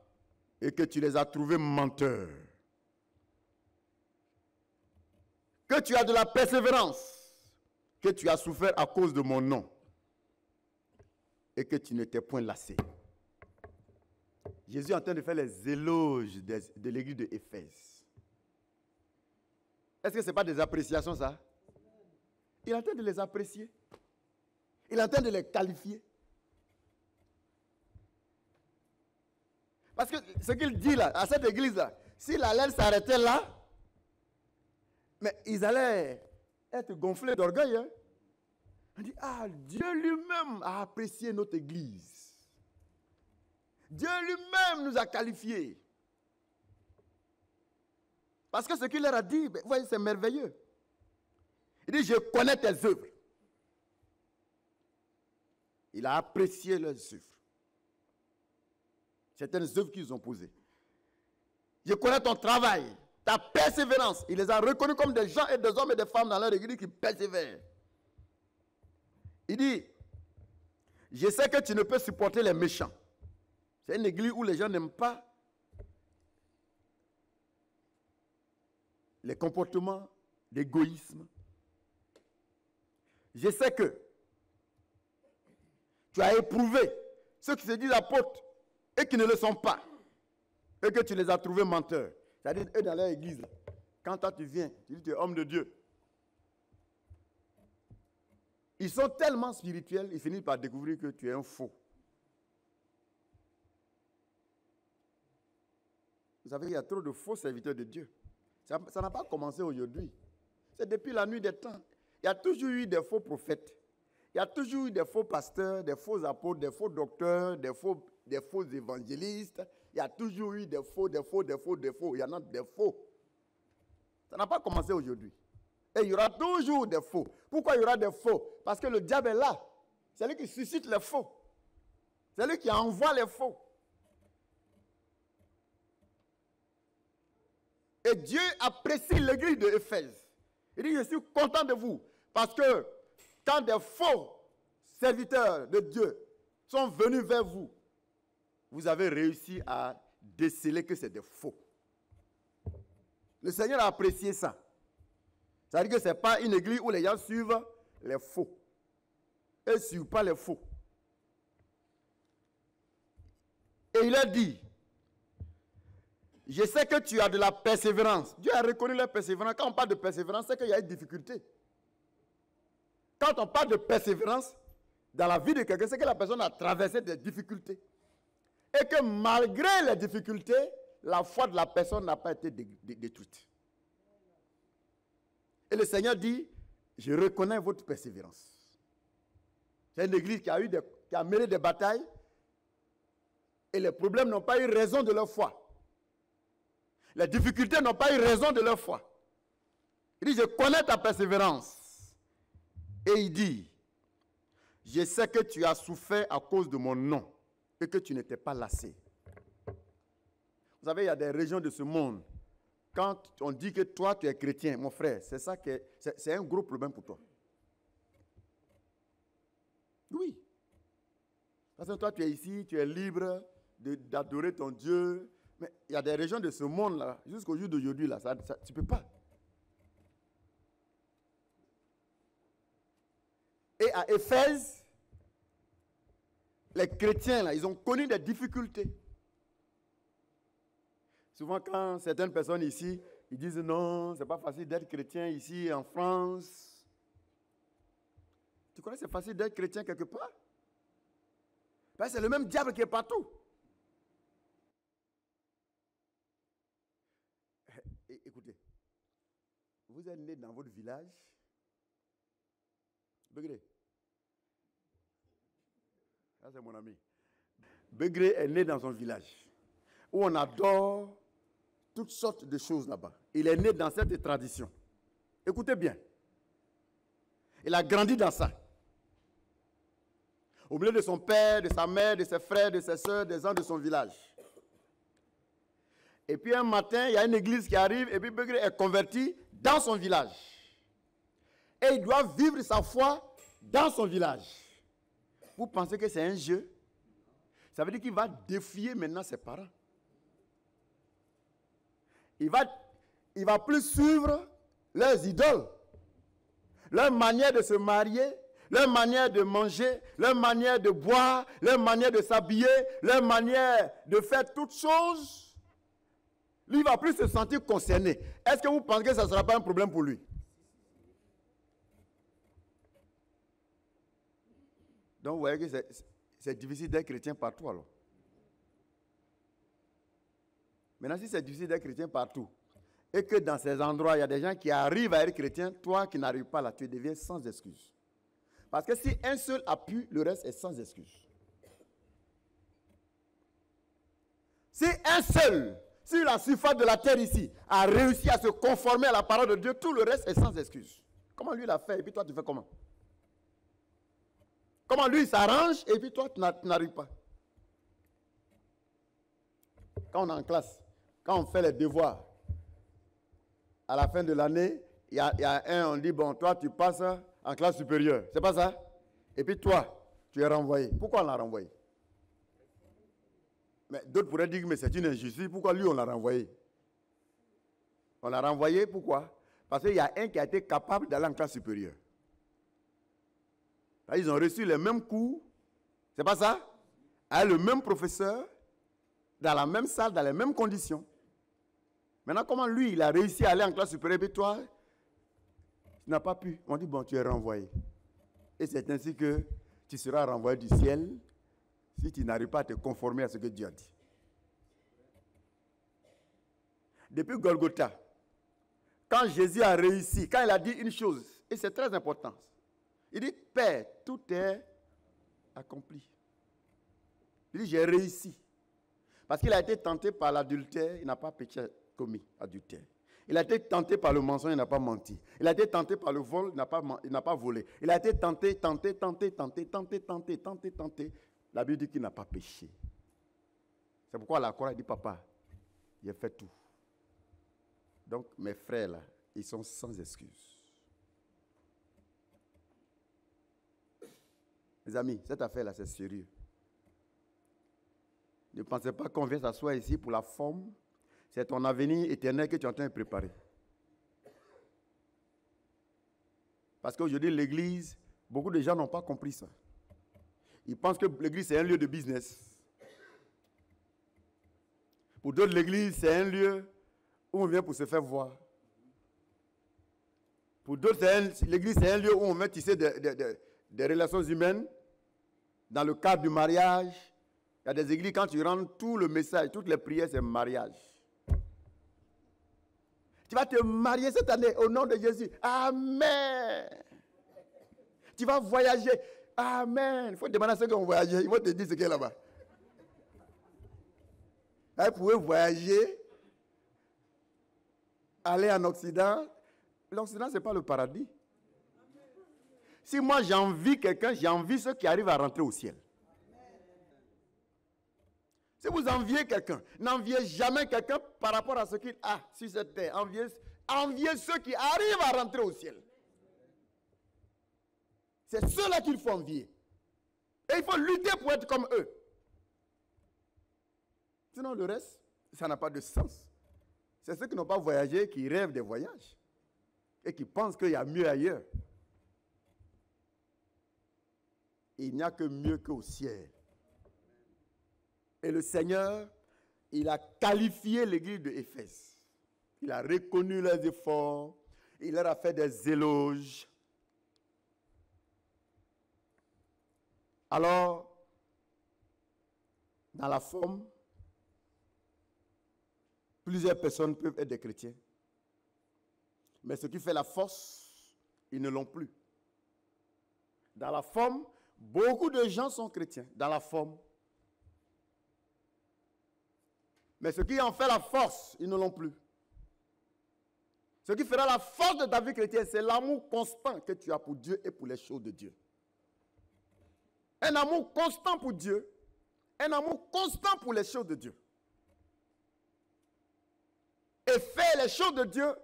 Et que tu les as trouvés menteurs. Que tu as de la persévérance. Que tu as souffert à cause de mon nom. Et que tu n'étais point lassé. Jésus est en train de faire les éloges de l'église de Éphèse. Est-ce que ce n'est pas des appréciations, ça? Il est en train de les apprécier. Il est en train de les qualifier. Parce que ce qu'il dit là, à cette église-là, s'il allait s'arrêter là, mais ils allaient être gonflés d'orgueil. Hein? On dit, ah, Dieu lui-même a apprécié notre église. Dieu lui-même nous a qualifiés. Parce que ce qu'il leur a dit, vous voyez, c'est merveilleux. Il dit, je connais tes œuvres. Il a apprécié leurs œuvres. Certaines œuvres qu'ils ont posées. Je connais ton travail, ta persévérance. Il les a reconnus comme des gens et des hommes et des femmes dans leur église qui persévèrent. Il dit, je sais que tu ne peux supporter les méchants. C'est une église où les gens n'aiment pas les comportements d'égoïsme. Je sais que tu as éprouvé ceux qui se disent apôtres et qui ne le sont pas. Et que tu les as trouvés menteurs. C'est-à-dire, eux dans leur église, quand toi tu viens, tu dis tu es homme de Dieu. Ils sont tellement spirituels, ils finissent par découvrir que tu es un faux. Vous savez, il y a trop de faux serviteurs de Dieu. Ça n'a pas commencé aujourd'hui. C'est depuis la nuit des temps. Il y a toujours eu des faux prophètes. Il y a toujours eu des faux pasteurs, des faux apôtres, des faux docteurs, des faux évangélistes. Il y a toujours eu des faux. Il y en a des faux. Ça n'a pas commencé aujourd'hui. Et il y aura toujours des faux. Pourquoi il y aura des faux? Parce que le diable est là. C'est lui qui suscite les faux. C'est lui qui envoie les faux. Et Dieu apprécie l'église de Éphèse. Il dit, je suis content de vous. Parce que quand des faux serviteurs de Dieu sont venus vers vous, vous avez réussi à déceler que c'est des faux. Le Seigneur a apprécié ça. Ça veut dire que ce n'est pas une église où les gens suivent les faux. Ils ne suivent pas les faux. Et il a dit, je sais que tu as de la persévérance. Dieu a reconnu la persévérance. Quand on parle de persévérance, c'est qu'il y a une difficulté. Quand on parle de persévérance, dans la vie de quelqu'un, c'est que la personne a traversé des difficultés. Et que malgré les difficultés, la foi de la personne n'a pas été détruite. Et le Seigneur dit, je reconnais votre persévérance. C'est une église qui a mené des batailles et les problèmes n'ont pas eu raison de leur foi. Les difficultés n'ont pas eu raison de leur foi. Il dit, je connais ta persévérance. Et il dit, je sais que tu as souffert à cause de mon nom et que tu n'étais pas lassé. Vous savez, il y a des régions de ce monde. Quand on dit que toi, tu es chrétien, mon frère, c'est un gros problème pour toi. Oui. Parce que toi, tu es ici, tu es libre d'adorer ton Dieu. Mais il y a des régions de ce monde-là, jusqu'au jour d'aujourd'hui, là, tu ne peux pas. Et à Éphèse, les chrétiens, là, ils ont connu des difficultés. Souvent, quand certaines personnes ici, ils disent non, c'est pas facile d'être chrétien ici en France. Tu crois que c'est facile d'être chrétien quelque part? Ben, c'est le même diable qui est partout. Écoutez, vous êtes né dans votre village. Begré. Ça, c'est mon ami. Begré est né dans son village où on adore toutes sortes de choses là-bas. Il est né dans cette tradition. Écoutez bien. Il a grandi dans ça. Au milieu de son père, de sa mère, de ses frères, de ses soeurs, des gens de son village. Et puis un matin, il y a une église qui arrive et puis Begré est converti dans son village. Et il doit vivre sa foi dans son village. Vous pensez que c'est un jeu? Ça veut dire qu'il va défier maintenant ses parents. Il va plus suivre leurs idoles, leur manière de se marier, leur manière de manger, leur manière de boire, leur manière de s'habiller, leur manière de faire toutes choses. Lui, il ne va plus se sentir concerné. Est-ce que vous pensez que ça ne sera pas un problème pour lui? Donc, vous voyez que c'est difficile d'être chrétien partout, alors. Maintenant, si c'est difficile d'être chrétien partout, et que dans ces endroits, il y a des gens qui arrivent à être chrétiens, toi qui n'arrives pas là, tu deviens sans excuse. Parce que si un seul a pu, le reste est sans excuse. Si un seul, sur la surface de la terre ici, a réussi à se conformer à la parole de Dieu, tout le reste est sans excuse. Comment lui l'a fait, et puis toi tu fais comment? Comment lui il s'arrange, et puis toi tu n'arrives pas? Quand on est en classe, quand on fait les devoirs, à la fin de l'année, il y a un, on dit, bon, toi tu passes en classe supérieure. C'est pas ça? Et puis toi, tu es renvoyé. Pourquoi on l'a renvoyé? Mais d'autres pourraient dire, mais c'est une injustice. Pourquoi lui, on l'a renvoyé? On l'a renvoyé, pourquoi? Parce qu'il y a un qui a été capable d'aller en classe supérieure. Là, ils ont reçu les mêmes cours. C'est pas ça? Avec le même professeur, dans la même salle, dans les mêmes conditions. Maintenant, comment lui, il a réussi à aller en classe supérieure, et toi, tu n'as pas pu. On dit, bon, tu es renvoyé. Et c'est ainsi que tu seras renvoyé du ciel si tu n'arrives pas à te conformer à ce que Dieu a dit. Depuis Golgotha, quand Jésus a réussi, quand il a dit une chose, et c'est très important, il dit, Père, tout est accompli. Il dit, j'ai réussi. Parce qu'il a été tenté par l'adultère, il n'a pas péché commis adultère. Il a été tenté par le mensonge, il n'a pas menti. Il a été tenté par le vol, il n'a pas volé. Il a été tenté. La Bible dit qu'il n'a pas péché. C'est pourquoi à la croix, il dit, papa, j'ai fait tout. Donc, mes frères, là, ils sont sans excuse. Mes amis, cette affaire-là, c'est sérieux. Ne pensez pas qu'on vient s'asseoir ici pour la forme. C'est ton avenir éternel que tu es en train de préparer. Parce qu'aujourd'hui, l'église, beaucoup de gens n'ont pas compris ça. Ils pensent que l'église, c'est un lieu de business. Pour d'autres, l'église, c'est un lieu où on vient pour se faire voir. Pour d'autres, l'église, c'est un lieu où on met tisser des relations humaines. Dans le cadre du mariage, il y a des églises, quand tu rentres, tout le message, toutes les prières, c'est mariage. Tu vas te marier cette année au nom de Jésus. Amen. Tu vas voyager. Amen. Il faut demander à ceux qui ont voyagé. Ils vont te dire ce qu'il y a là-bas. Vous pouvez voyager, aller en Occident. L'Occident, ce n'est pas le paradis. Si moi j'envie quelqu'un, j'envie ceux qui arrivent à rentrer au ciel. Si vous enviez quelqu'un, n'enviez jamais quelqu'un par rapport à ce qu'il a sur cette terre. Enviez ceux qui arrivent à rentrer au ciel. C'est ceux-là qu'il faut envier. Et il faut lutter pour être comme eux. Sinon, le reste, ça n'a pas de sens. C'est ceux qui n'ont pas voyagé, qui rêvent des voyages. Et qui pensent qu'il y a mieux ailleurs. Il n'y a que mieux qu'au ciel. Et le Seigneur, il a qualifié l'église de Éphèse. Il a reconnu leurs efforts. Il leur a fait des éloges. Alors, dans la forme, plusieurs personnes peuvent être des chrétiens. Mais ce qui fait la force, ils ne l'ont plus. Dans la forme, beaucoup de gens sont chrétiens. Dans la forme. Mais ce qui en fait la force, ils ne l'ont plus. Ce qui fera la force de ta vie chrétienne, c'est l'amour constant que tu as pour Dieu et pour les choses de Dieu. Un amour constant pour Dieu. Un amour constant pour les choses de Dieu. Et faire les choses de Dieu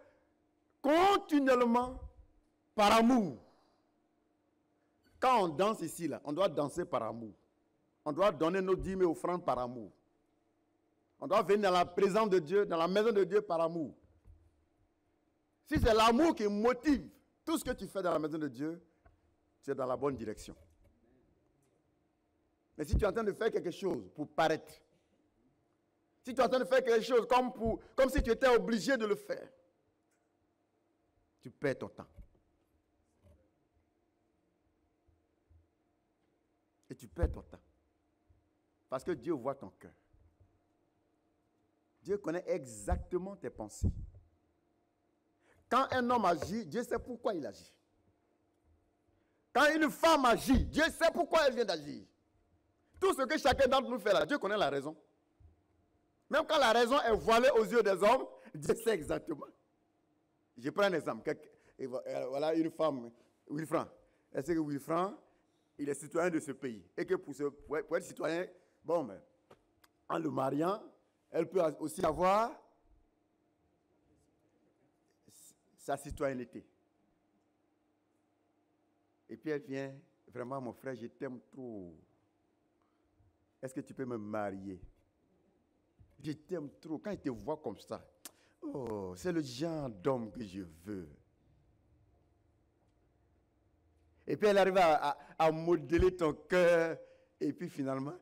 continuellement par amour. Quand on danse ici, là, on doit danser par amour. On doit donner nos dîmes et offrandes par amour. On doit venir dans la présence de Dieu, dans la maison de Dieu par amour. Si c'est l'amour qui motive tout ce que tu fais dans la maison de Dieu, tu es dans la bonne direction. Mais si tu es en train de faire quelque chose pour paraître, si tu es en train de faire quelque chose comme si tu étais obligé de le faire, tu perds ton temps. Et tu perds ton temps. Parce que Dieu voit ton cœur. Dieu connaît exactement tes pensées. Quand un homme agit, Dieu sait pourquoi il agit. Quand une femme agit, Dieu sait pourquoi elle vient d'agir. Tout ce que chacun d'entre nous fait là, Dieu connaît la raison. Même quand la raison est voilée aux yeux des hommes, Dieu sait exactement. Je prends un exemple. Voilà une femme, Wilfran. Est-ce que Wilfran, il est citoyen de ce pays? Et que pour être citoyen, bon, mais, en le mariant, elle peut aussi avoir sa citoyenneté. Et puis elle vient, vraiment mon frère, je t'aime trop. Est-ce que tu peux me marier? Je t'aime trop. Quand il te voit comme ça, oh, c'est le genre d'homme que je veux. Et puis elle arrive à modeler ton cœur. Et puis finalement,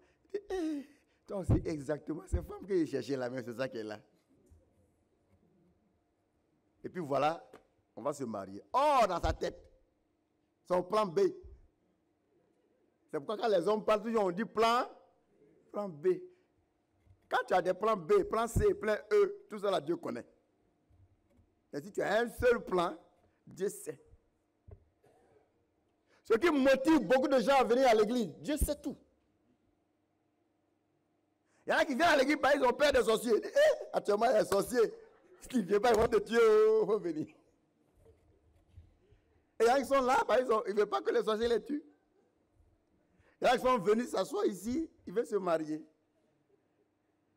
toi c'est exactement cette femme que j'ai cherchée là, mais c'est ça qu'elle a. Et puis voilà, on va se marier. Oh, dans sa tête, son plan B. C'est pourquoi quand les hommes parlent toujours, on dit plan B. Quand tu as des plans B, plan C, plan E, tout ça là, Dieu connaît. Et si tu as un seul plan, Dieu sait. Ce qui motive beaucoup de gens à venir à l'église, Dieu sait tout. Il y en a qui viennent à l'église, ils ont peur des sorciers. Ils disent, actuellement, il y a des sorciers. S'ils ne viennent pas, ils vont te tuer, il faut venir. Et il y en a qui sont là, ils ne veulent pas que les sorciers les tuent. Il y en a qui sont venus s'asseoir ici, ils veulent se marier.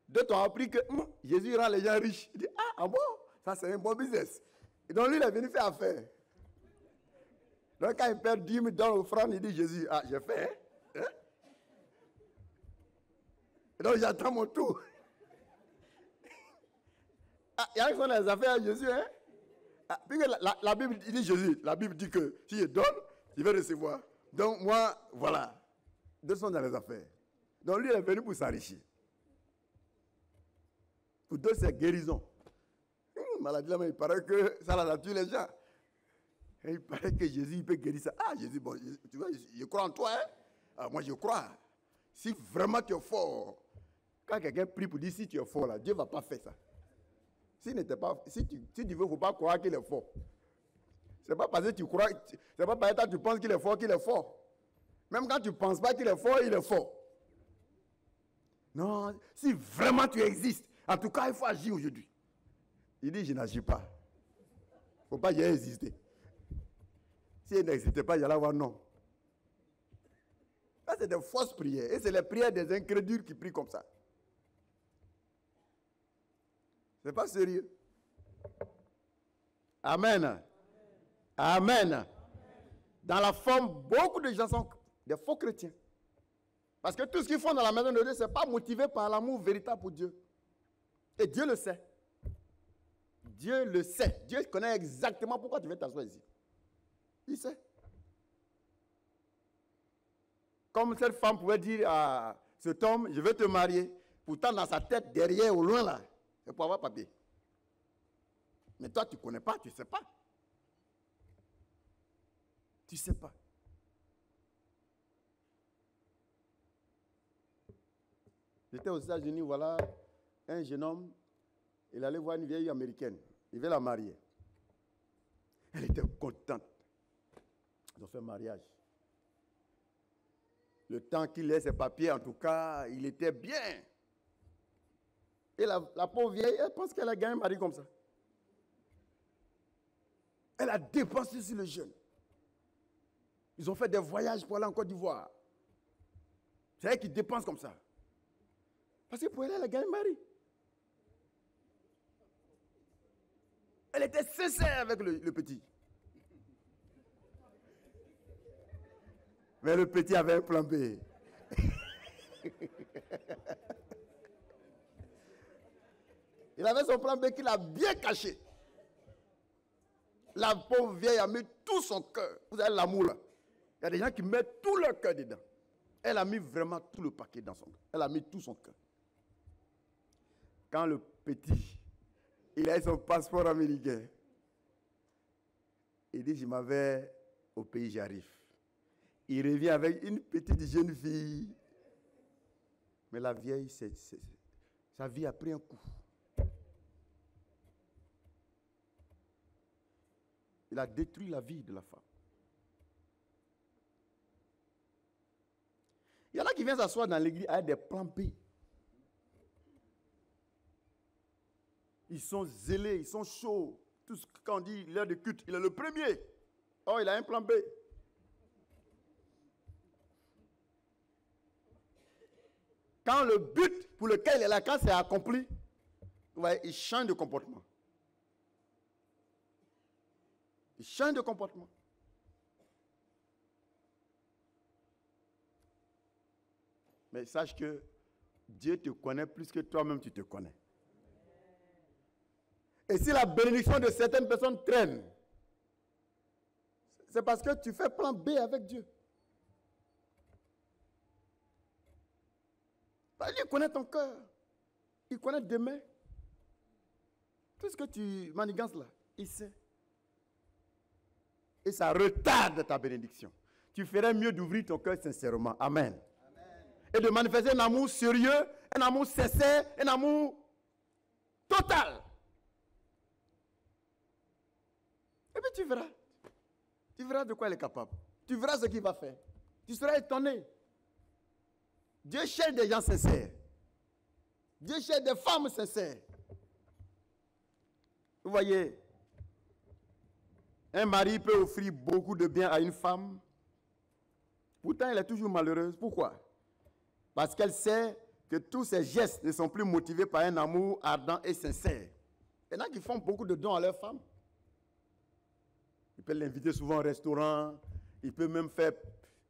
D'autres ont appris que Jésus rend les gens riches. Il dit, ah bon, ça c'est un bon business. Et donc lui, il est venu faire affaire. Donc quand il perd 10 000 dans l'offrande, il dit, Jésus, j'ai fait. Hein? Et donc j'attends mon tour. Il y a qui sont les affaires à Jésus. Hein? Puis la Bible dit Jésus. La Bible dit que si je donne, je vais recevoir. Donc moi, voilà. Deux sont dans les affaires. Donc lui, il est venu pour s'enrichir. Pour deux, c'est guérison. Maladie, là, mais il paraît que ça la tue les gens. Et il paraît que Jésus, il peut guérir ça. Ah, Jésus, bon, tu vois, je crois en toi. Hein? Moi, je crois. Si vraiment tu es fort, quand quelqu'un prie pour dire si tu es fort, là, Dieu ne va pas faire ça. Si tu veux, il ne faut pas croire qu'il est fort. Ce n'est pas parce que tu crois, c'est pas parce que tu penses qu'il est fort. Même quand tu ne penses pas qu'il est fort, il est fort. Non, si vraiment tu existes, en tout cas, il faut agir aujourd'hui. Il dit, je n'agis pas. Il ne faut pas y exister. Si il n'existait pas, il y allait avoir non. Ça, c'est des fausses prières. Et c'est les prières des incrédules qui prient comme ça. C'est pas sérieux. Amen. Amen. Dans la forme, beaucoup de gens sont des faux chrétiens. Parce que tout ce qu'ils font dans la maison de Dieu, ce n'est pas motivé par l'amour véritable pour Dieu. Et Dieu le sait. Dieu le sait. Dieu connaît exactement pourquoi tu veux t'asseoir ici. Il sait. Comme cette femme pouvait dire à cet homme, je veux te marier. Pourtant, dans sa tête, derrière, au loin, là, c'est pour avoir papier. Mais toi, tu ne connais pas, tu ne sais pas. Tu ne sais pas. J'étais aux États-Unis, voilà, un jeune homme, il allait voir une vieille américaine. Il veut la marier. Elle était contente. Ils ont fait un mariage. Le temps qu'il ait ses papiers, en tout cas, il était bien. Et la pauvre vieille, elle pense qu'elle a gagné un mari comme ça. Elle a dépensé sur le jeune. Ils ont fait des voyages pour aller en Côte d'Ivoire. C'est elle qui dépense comme ça. Parce que pour elle, elle a gagné un mari. Elle était sincère avec le petit. Mais le petit avait un plan B. Il avait son plan B qu'il a bien caché. La pauvre vieille a mis tout son cœur. Vous avez l'amour là. Il y a des gens qui mettent tout leur cœur dedans. Elle a mis vraiment tout le paquet dans son cœur. Elle a mis tout son cœur. Quand le petit, il a son passeport américain, il dit, je m'en vais au pays, j'arrive. Il revient avec une petite jeune fille. Mais la vieille, sa vie a pris un coup. Il a détruit la vie de la femme. Il y en a qui viennent s'asseoir dans l'église avec des plans B. Ils sont zélés, ils sont chauds. Tout ce qu'on dit, l'heure de culte, il est le premier. Oh, il a un plan B. Quand le but pour lequel il est là, quand c'est accompli, vous voyez, il change de comportement. Il change de comportement. Mais sache que Dieu te connaît plus que toi-même tu te connais. Et si la bénédiction de certaines personnes traîne, c'est parce que tu fais plan B avec Dieu. Il connaît ton cœur. Il connaît demain. Tout ce que tu manigances là, il sait. Et ça retarde ta bénédiction. Tu ferais mieux d'ouvrir ton cœur sincèrement. Amen. Amen. Et de manifester un amour sérieux, un amour sincère, un amour total. Et puis tu verras. Tu verras de quoi il est capable. Tu verras ce qu'il va faire. Tu seras étonné. Dieu cherche des gens sincères. Dieu cherche des femmes sincères. Vous voyez, un mari peut offrir beaucoup de bien à une femme. Pourtant, elle est toujours malheureuse. Pourquoi? Parce qu'elle sait que tous ses gestes ne sont plus motivés par un amour ardent et sincère. Il y en a qui font beaucoup de dons à leur femme. Il peut l'inviter souvent au restaurant. Il peut même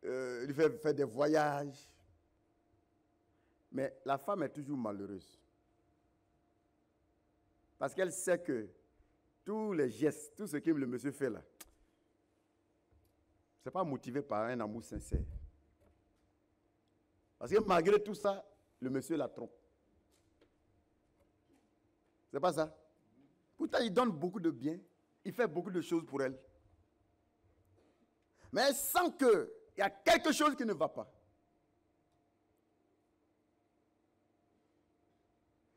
lui faire des voyages. Mais la femme est toujours malheureuse. Parce qu'elle sait que tous les gestes, tout ce que le monsieur fait là, ce n'est pas motivé par un amour sincère. Parce que malgré tout ça, le monsieur la trompe. C'est pas ça. Pourtant, il donne beaucoup de bien. Il fait beaucoup de choses pour elle. Mais elle sent qu'il y a quelque chose qui ne va pas.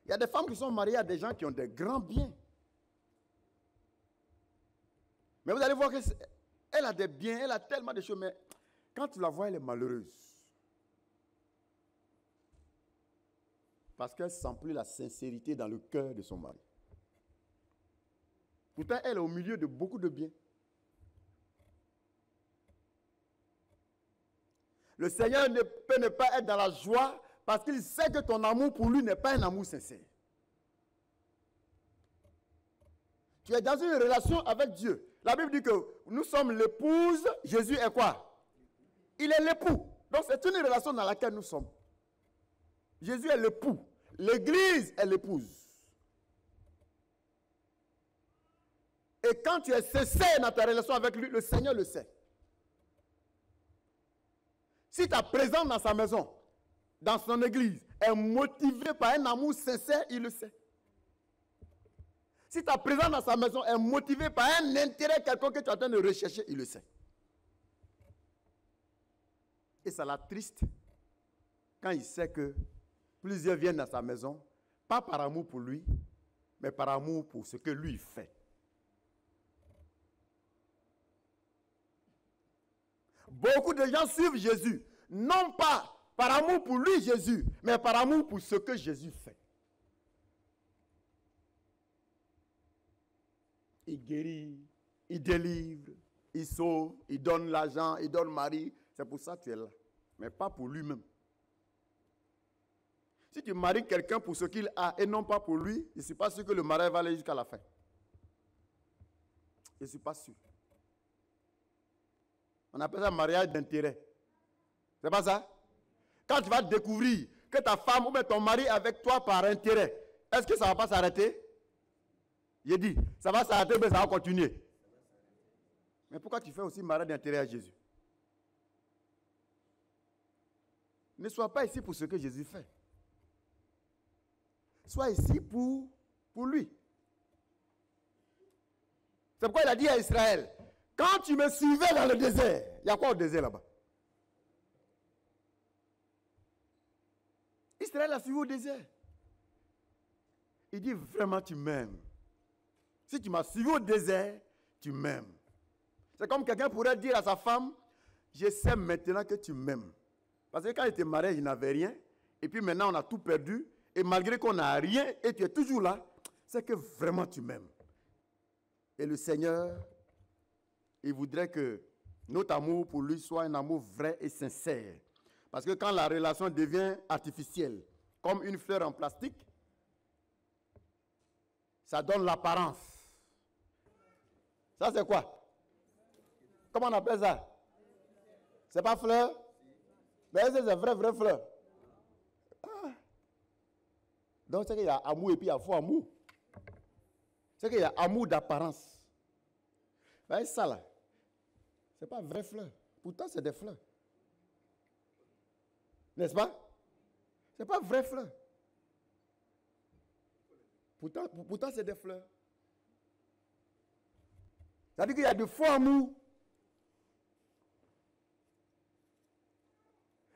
Il y a des femmes qui sont mariées à des gens qui ont des grands biens. Mais vous allez voir qu'elle a des biens, elle a tellement de choses, mais quand tu la vois, elle est malheureuse. Parce qu'elle ne sent plus la sincérité dans le cœur de son mari. Pourtant, elle est au milieu de beaucoup de biens. Le Seigneur ne peut ne pas être dans la joie parce qu'il sait que ton amour pour lui n'est pas un amour sincère. Tu es dans une relation avec Dieu. La Bible dit que nous sommes l'épouse. Jésus est quoi? Il est l'époux. Donc c'est une relation dans laquelle nous sommes. Jésus est l'époux. L'église est l'épouse. Et quand tu es sincère dans ta relation avec lui, le Seigneur le sait. Si ta présence dans sa maison, dans son église, est motivée par un amour sincère, il le sait. Si ta présence dans sa maison est motivée par un intérêt quelconque que tu es en train de rechercher, il le sait. Et ça l'attriste quand il sait que plusieurs viennent dans sa maison, pas par amour pour lui, mais par amour pour ce que lui fait. Beaucoup de gens suivent Jésus, non pas par amour pour lui, Jésus, mais par amour pour ce que Jésus fait. Il guérit, il délivre, il sauve, il donne l'argent, il donne Marie. C'est pour ça que tu es là, mais pas pour lui-même. Si tu maries quelqu'un pour ce qu'il a et non pas pour lui, je ne suis pas sûr que le mariage va aller jusqu'à la fin. Je ne suis pas sûr. On appelle ça mariage d'intérêt. C'est pas ça? Quand tu vas découvrir que ta femme ou bien ton mari est avec toi par intérêt, est-ce que ça ne va pas s'arrêter? J'ai dit, ça va s'arrêter, mais ça va continuer. Mais pourquoi tu fais aussi mariage d'intérêt à Jésus? Ne sois pas ici pour ce que Jésus fait. Sois ici pour lui. C'est pourquoi il a dit à Israël, quand tu me suivais dans le désert, il y a quoi au désert là-bas? Israël a suivi au désert. Il dit vraiment tu m'aimes. Si tu m'as suivi au désert, tu m'aimes. C'est comme quelqu'un pourrait dire à sa femme, je sais maintenant que tu m'aimes. Parce que quand il était marié, il n'avait rien. Et puis maintenant, on a tout perdu. Et malgré qu'on n'a rien, et tu es toujours là, c'est que vraiment tu m'aimes. Et le Seigneur, il voudrait que notre amour pour lui soit un amour vrai et sincère. Parce que quand la relation devient artificielle, comme une fleur en plastique, ça donne l'apparence. Ça, c'est quoi? Comment on appelle ça? C'est pas fleur? Mais c'est vraie fleur. Ah. Donc, c'est qu'il y a amour et puis il y a faux amour. C'est qu'il y a amour d'apparence. Ben, ça là, c'est pas vraie fleur. Pourtant, c'est des fleurs. N'est-ce pas? C'est pas vraie fleur. Pourtant, c'est des fleurs. C'est-à-dire qu'il y a du faux amour.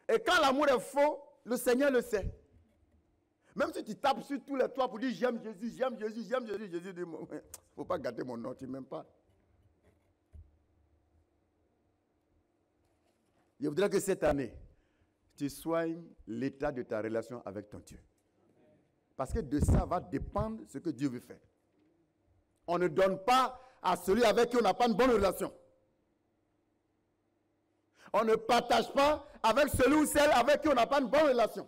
Et quand l'amour est faux, le Seigneur le sait. Même si tu tapes sur tous les toits pour dire j'aime Jésus, j'aime Jésus, j'aime Jésus, Jésus dit, il ne faut pas gâter mon nom, tu ne m'aimes pas. Je voudrais que cette année, tu soignes l'état de ta relation avec ton Dieu. Parce que de ça va dépendre ce que Dieu veut faire. On ne donne pas à celui avec qui on n'a pas une bonne relation. On ne partage pas avec celui ou celle avec qui on n'a pas une bonne relation.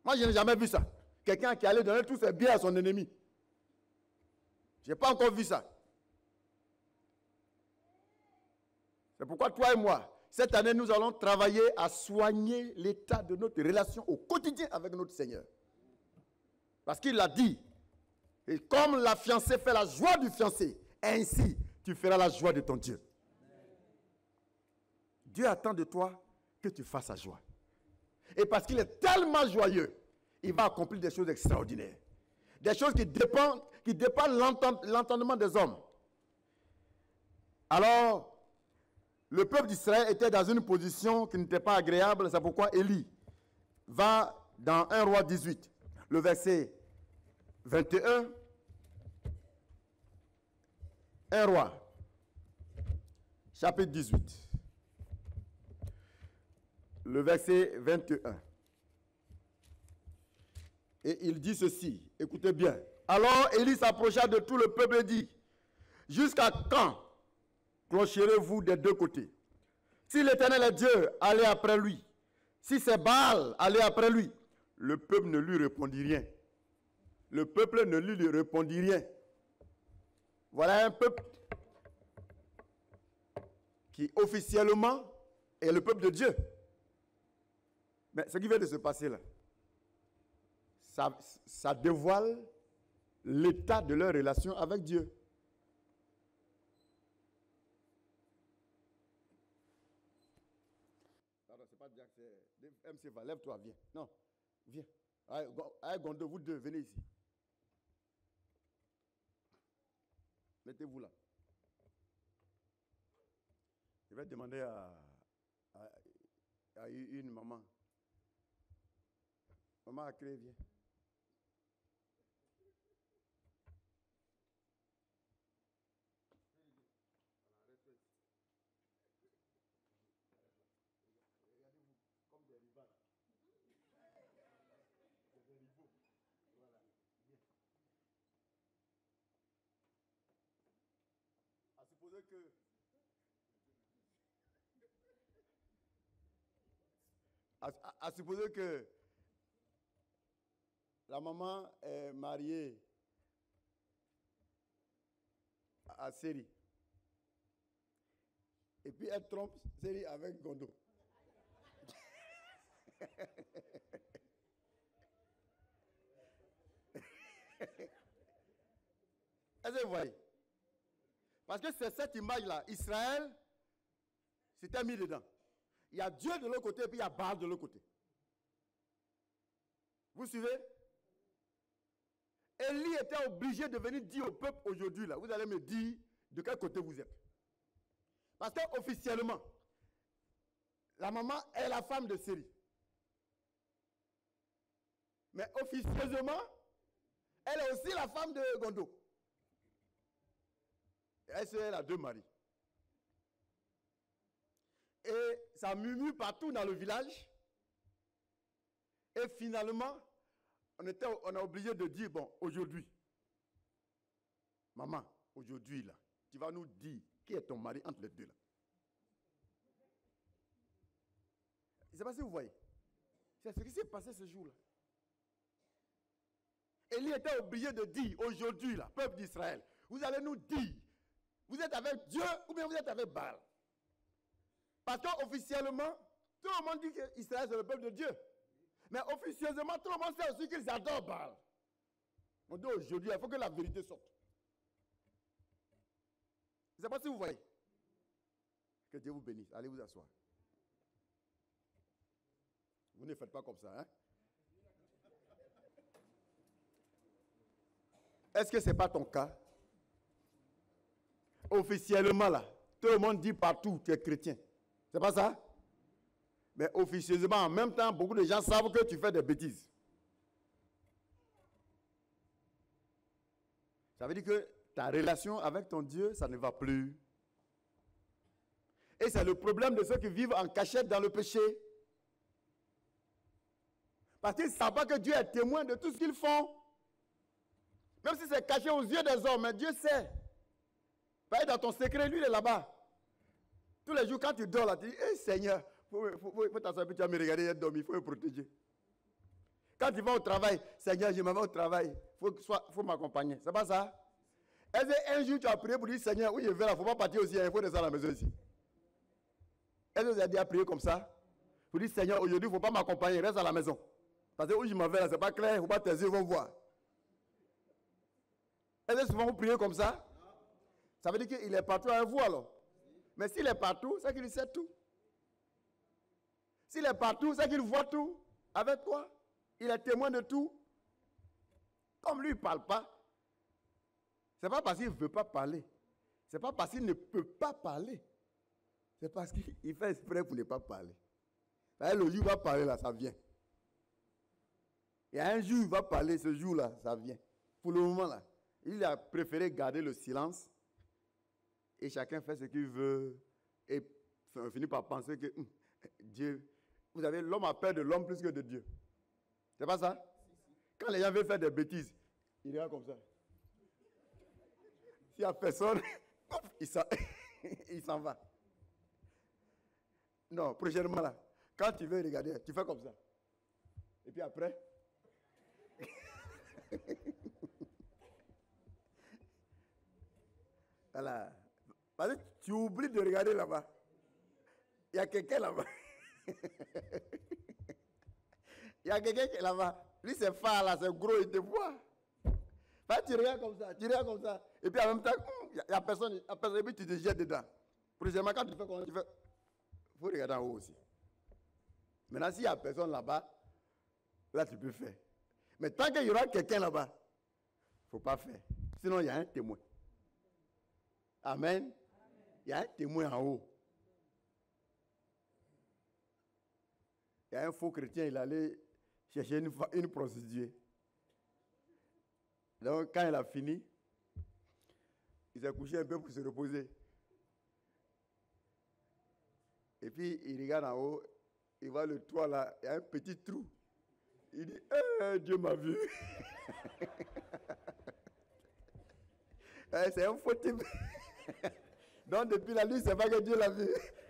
Moi, je n'ai jamais vu ça. Quelqu'un qui allait donner tous ses biens à son ennemi. Je n'ai pas encore vu ça. C'est pourquoi toi et moi, cette année, nous allons travailler à soigner l'état de notre relation au quotidien avec notre Seigneur. Parce qu'il l'a dit. Et comme la fiancée fait la joie du fiancé, ainsi tu feras la joie de ton Dieu. Dieu attend de toi que tu fasses sa joie. Et parce qu'il est tellement joyeux, il va accomplir des choses extraordinaires. Des choses qui dépassent l'entendement des hommes. Alors, le peuple d'Israël était dans une position qui n'était pas agréable. C'est pourquoi Élie va dans 1 Roi 18, le verset 21. 1 Roi, chapitre 18. Le verset 21. Et il dit ceci, écoutez bien. Alors Élie s'approcha de tout le peuple et dit, jusqu'à quand clocherez-vous des deux côtés? Si l'Éternel est Dieu, allez après lui. Si c'est Baal, allez après lui. Le peuple ne lui répondit rien. Le peuple ne lui répondit rien. Voilà un peuple qui officiellement est le peuple de Dieu. Mais ce qui vient de se passer là, ça dévoile l'état de leur relation avec Dieu. Pardon, c'est pas Jack, c'est MC Va, lève-toi, viens. Non, viens. Allez, Gondo, vous deux, venez ici. Mettez-vous là. Je vais demander à une maman. Maman a créé, viens. Regardez-vous comme des rivales. Des rivaux. Voilà. Bien. À supposer que à supposer que la maman est mariée à Série. Et puis elle trompe Série avec Gondo. Est-ce que vous voyez? Parce que c'est cette image-là. Israël s'était mis dedans. Il y a Dieu de l'autre côté et puis il y a Baal de l'autre côté. Vous suivez? Élie était obligé de venir dire au peuple aujourd'hui, là, vous allez me dire de quel côté vous êtes. Parce qu'officiellement, la maman est la femme de Série. Mais officieusement, elle est aussi la femme de Gondo. Elle a deux maris. Et ça murmure partout dans le village. Et finalement, on est obligé de dire, bon, aujourd'hui, maman, aujourd'hui, là, tu vas nous dire qui est ton mari entre les deux, là. Je ne sais pas si vous voyez. C'est ce qui s'est passé ce jour-là. Élie était obligé de dire, aujourd'hui, là, peuple d'Israël, vous allez nous dire, vous êtes avec Dieu ou bien vous êtes avec Baal. Parce qu'officiellement, tout le monde dit qu'Israël c'est le peuple de Dieu. Mais officieusement, tout le monde sait aussi qu'ils adorent Baal. On dit aujourd'hui, il faut que la vérité sorte. Je ne sais pas si vous voyez. Que Dieu vous bénisse. Allez vous asseoir. Vous ne faites pas comme ça, hein? Est-ce que ce n'est pas ton cas? Officiellement, là, tout le monde dit partout, tu es chrétien. C'est pas ça? Mais officieusement, en même temps, beaucoup de gens savent que tu fais des bêtises. Ça veut dire que ta relation avec ton Dieu, ça ne va plus. Et c'est le problème de ceux qui vivent en cachette dans le péché. Parce qu'ils ne savent pas que Dieu est témoin de tout ce qu'ils font. Même si c'est caché aux yeux des hommes, mais Dieu sait. Parce que dans ton secret, lui, il est là-bas. Tous les jours, quand tu dors là, tu dis, hey, Seigneur, il faut t'asseoir, tu vas me regarder, il dormir, il faut me protéger. Quand tu vas au travail, Seigneur, je m'en vais au travail, il faut m'accompagner. C'est pas ça? Est-ce qu'un jour, tu as prié pour dire, Seigneur, oui, je vais là, il ne faut pas partir aussi, il faut rester à la maison ici. Est-ce que vous avez dit à prier comme ça? Pour dire, Seigneur, aujourd'hui, il ne faut pas m'accompagner, reste à la maison. Parce que où je m'en vais là, ce n'est pas clair, il ne faut pas tes yeux vont voir. Est-ce que souvent vous priez comme ça? Ça veut dire qu'il est partout avec vous alors. Mais s'il est partout, c'est qu'il sait tout. S'il est partout, c'est qu'il voit tout avec toi. Il est témoin de tout. Comme lui, il ne parle pas. Ce n'est pas parce qu'il ne veut pas parler. Ce n'est pas parce qu'il ne peut pas parler. C'est parce qu'il fait exprès pour ne pas parler. Le jour où il va parler là, ça vient. Il y a un jour où il va parler, ce jour-là, ça vient. Pour le moment là, il a préféré garder le silence. Et chacun fait ce qu'il veut. Et finit par penser que Dieu, vous savez, l'homme a peur de l'homme plus que de Dieu. C'est pas ça? Quand les gens veulent faire des bêtises, ils regardent comme ça. S'il n'y a personne, il s'en va. Non, prochainement là, quand tu veux regarder, tu fais comme ça. Et puis après, Voilà. Parce que tu oublies de regarder là-bas. Il y a quelqu'un là-bas. Il y a quelqu'un qui est là-bas. Lui, c'est phare là, c'est gros, il te voit. Enfin, tu regardes comme ça, tu regardes comme ça. Et puis en même temps, il n'y a personne, et puis tu te jettes dedans. Précisément, quand tu fais comme ça, il faut regarder en haut aussi. Maintenant, s'il n'y a personne là-bas, là, tu peux faire. Mais tant qu'il y aura quelqu'un là-bas, il ne faut pas faire. Sinon, il y a un témoin. Amen. Il y a un témoin en haut. Il y a un faux chrétien, il allait chercher une prostituée. Donc, quand il a fini, il s'est couché un peu pour se reposer. Et puis, il regarde en haut, il voit le toit là, il y a un petit trou. Il dit, Dieu m'a vu. C'est un faux type. Donc, depuis la nuit, c'est pas que Dieu l'a vu.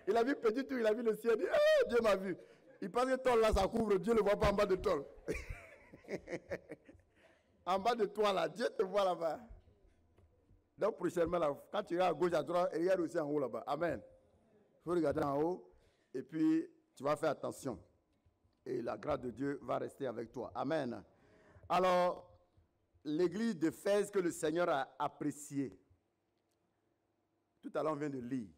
Il a vu petit trou, il a vu le ciel, il dit, Dieu m'a vu. Il pense que tôle là, ça couvre, Dieu ne le voit pas en bas de tôle. En bas de toi là, Dieu te voit là-bas. Donc prochainement, là, quand tu regardes à gauche, à droite, regarde aussi en haut là-bas. Amen. Il faut regarder en haut et puis tu vas faire attention. Et la grâce de Dieu va rester avec toi. Amen. Alors, l'église d'Éphèse que le Seigneur a appréciée. Tout à l'heure, on vient de lire.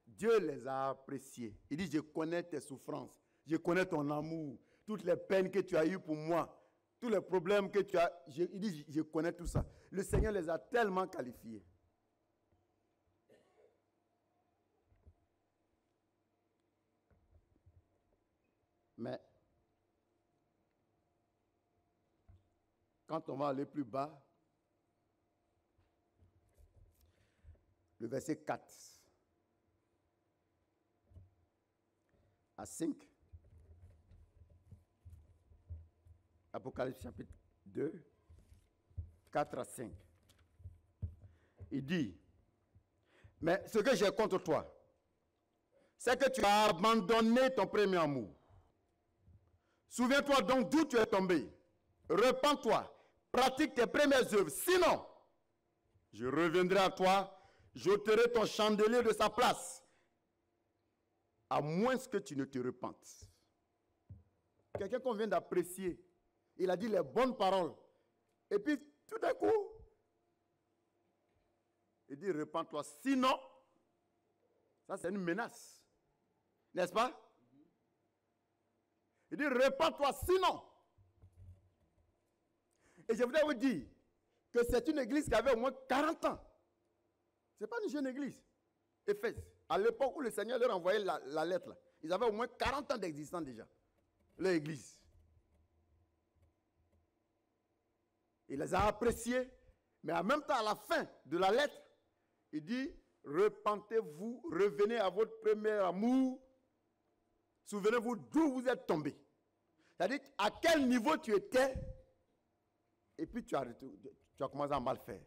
Dieu les a appréciés. Il dit, je connais tes souffrances. Je connais ton amour, toutes les peines que tu as eues pour moi, tous les problèmes que tu as. Il dit, je connais tout ça. Le Seigneur les a tellement qualifiés. Mais, quand on va aller plus bas, le verset 4 à 5, Apocalypse chapitre 2, 4 à 5. Il dit, mais ce que j'ai contre toi, c'est que tu as abandonné ton premier amour. Souviens-toi donc d'où tu es tombé. Repends-toi, pratique tes premières œuvres. Sinon, je reviendrai à toi, j'ôterai ton chandelier de sa place, à moins que tu ne te repentes. Quelqu'un qu'on vient d'apprécier, il a dit les bonnes paroles. Et puis, tout d'un coup, il dit, repends-toi. Sinon, ça c'est une menace. N'est-ce pas? Il dit, repends-toi. Sinon. Et je voudrais vous dire que c'est une église qui avait au moins 40 ans. Ce n'est pas une jeune église. Éphèse. À l'époque où le Seigneur leur envoyait la lettre, là, ils avaient au moins 40 ans d'existence déjà. Leur église. Il les a appréciés, mais en même temps, à la fin de la lettre, il dit, repentez-vous, revenez à votre premier amour, souvenez-vous d'où vous êtes tombés. C'est-à-dire, à quel niveau tu étais, et puis tu as commencé à mal faire.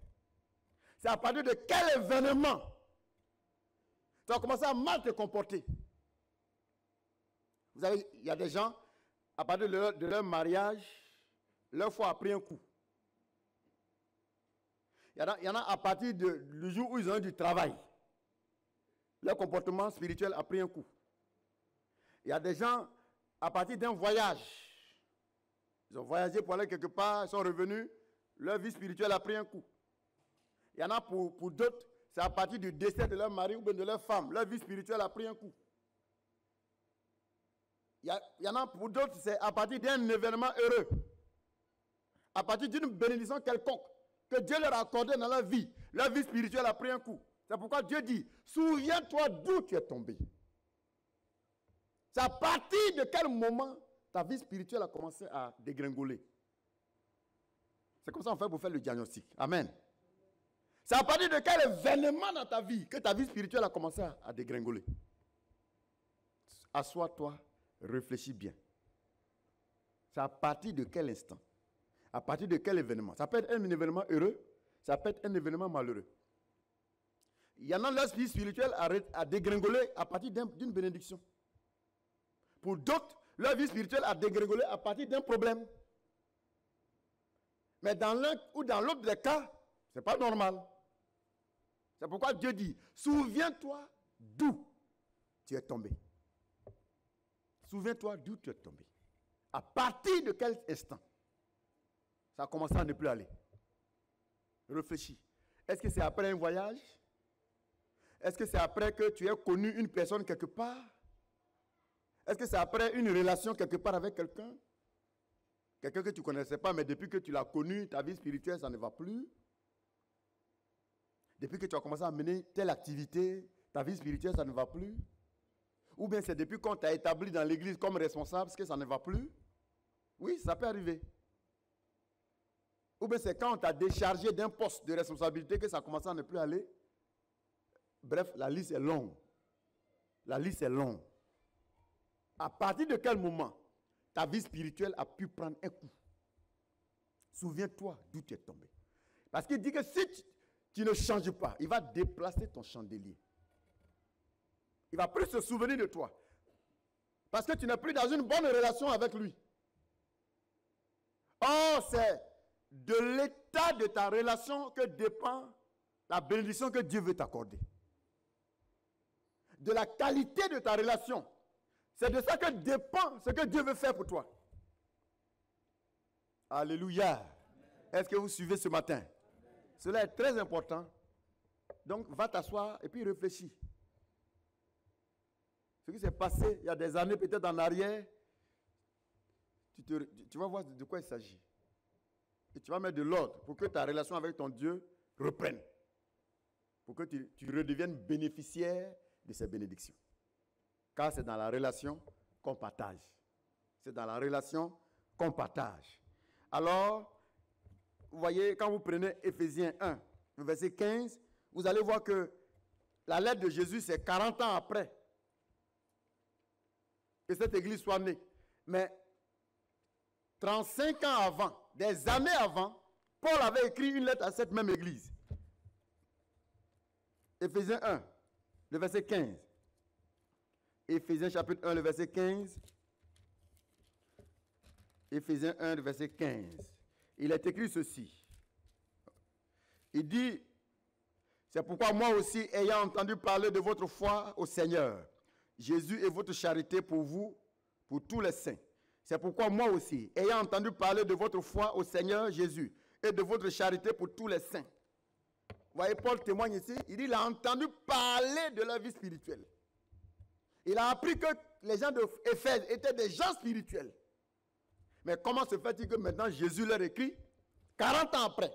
C'est à partir de quel événement tu as commencé à mal te comporter. Vous savez, il y a des gens, à partir de leur mariage, leur foi a pris un coup. Il y en a à partir du jour où ils ont eu du travail. Leur comportement spirituel a pris un coup. Il y a des gens, à partir d'un voyage, ils ont voyagé pour aller quelque part, ils sont revenus, leur vie spirituelle a pris un coup. Il y en a pour d'autres, c'est à partir du décès de leur mari ou bien de leur femme, leur vie spirituelle a pris un coup. Il y en a pour d'autres, c'est à partir d'un événement heureux, à partir d'une bénédiction quelconque que Dieu leur a accordé dans leur vie spirituelle a pris un coup. C'est pourquoi Dieu dit, souviens-toi d'où tu es tombé. C'est à partir de quel moment ta vie spirituelle a commencé à dégringoler. C'est comme ça qu'on fait pour faire le diagnostic. Amen. C'est à partir de quel événement dans ta vie que ta vie spirituelle a commencé à dégringoler. Assois-toi, réfléchis bien. C'est à partir de quel instant? À partir de quel événement? Ça peut être un événement heureux, ça peut être un événement malheureux. Il y en a leur vie spirituelle à dégringoler à partir d'une bénédiction. Pour d'autres, leur vie spirituelle a dégringolé à partir d'un problème. Mais dans l'un ou dans l'autre des cas, ce n'est pas normal. C'est pourquoi Dieu dit, souviens-toi d'où tu es tombé. Souviens-toi d'où tu es tombé. À partir de quel instant ça a commencé à ne plus aller? Réfléchis. Est-ce que c'est après un voyage? Est-ce que c'est après que tu aies connu une personne quelque part? Est-ce que c'est après une relation quelque part avec quelqu'un? Quelqu'un que tu ne connaissais pas, mais depuis que tu l'as connu, ta vie spirituelle, ça ne va plus. Depuis que tu as commencé à mener telle activité, ta vie spirituelle, ça ne va plus. Ou bien c'est depuis qu'on t'a établi dans l'église comme responsable que ça ne va plus. Oui, ça peut arriver. Ou bien c'est quand on t'a déchargé d'un poste de responsabilité que ça a commencé à ne plus aller. Bref, la liste est longue. La liste est longue. À partir de quel moment ta vie spirituelle a pu prendre un coup? Souviens-toi d'où tu es tombé. Parce qu'il dit que si tu ne changes pas, il va déplacer ton chandelier. Il ne va plus se souvenir de toi. Parce que tu n'es plus dans une bonne relation avec lui. Or, c'est de l'état de ta relation que dépend la bénédiction que Dieu veut t'accorder. De la qualité de ta relation. C'est de ça que dépend ce que Dieu veut faire pour toi. Alléluia. Est-ce que vous suivez ce matin? Cela est très important. Donc, va t'asseoir et puis réfléchis. Ce qui s'est passé il y a des années, peut-être en arrière, tu vas voir de quoi il s'agit. Et tu vas mettre de l'ordre pour que ta relation avec ton Dieu reprenne. Pour que tu redeviennes bénéficiaire de ces bénédictions. Car c'est dans la relation qu'on partage. C'est dans la relation qu'on partage. Alors, vous voyez, quand vous prenez Éphésiens 1, le verset 15, vous allez voir que la lettre de Jésus, c'est 40 ans après que cette église soit née. Mais 35 ans avant, des années avant, Paul avait écrit une lettre à cette même église. Éphésiens 1, le verset 15. Éphésiens chapitre 1, le verset 15. Éphésiens 1, le verset 15. Il est écrit ceci. Il dit, c'est pourquoi moi aussi, ayant entendu parler de votre foi au Seigneur, Jésus et votre charité pour vous, pour tous les saints. C'est pourquoi moi aussi, ayant entendu parler de votre foi au Seigneur Jésus et de votre charité pour tous les saints. Vous voyez, Paul témoigne ici, il dit, il a entendu parler de la vie spirituelle. Il a appris que les gens d'Éphèse étaient des gens spirituels. Mais comment se fait-il que maintenant Jésus leur écrit 40 ans après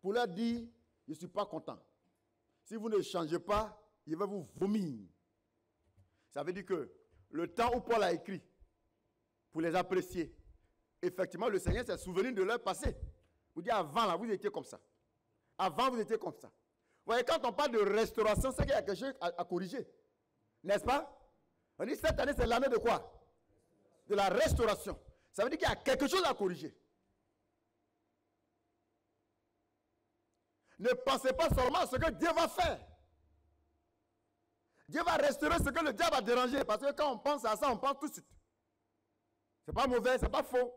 pour leur dire, je ne suis pas content. Si vous ne changez pas, je vais vous vomir. Ça veut dire que le temps où Paul a écrit, pour les apprécier, effectivement, le Seigneur s'est souvenu de leur passé. Vous dites, avant, là, vous étiez comme ça. Avant, vous étiez comme ça. Vous voyez, quand on parle de restauration, c'est qu'il y a quelque chose à corriger. N'est-ce pas? On dit, cette année, c'est l'année de quoi? De la restauration. Ça veut dire qu'il y a quelque chose à corriger. Ne pensez pas seulement à ce que Dieu va faire. Dieu va restaurer ce que le diable a dérangé. Parce que quand on pense à ça, on pense tout de suite. Ce n'est pas mauvais, ce n'est pas faux.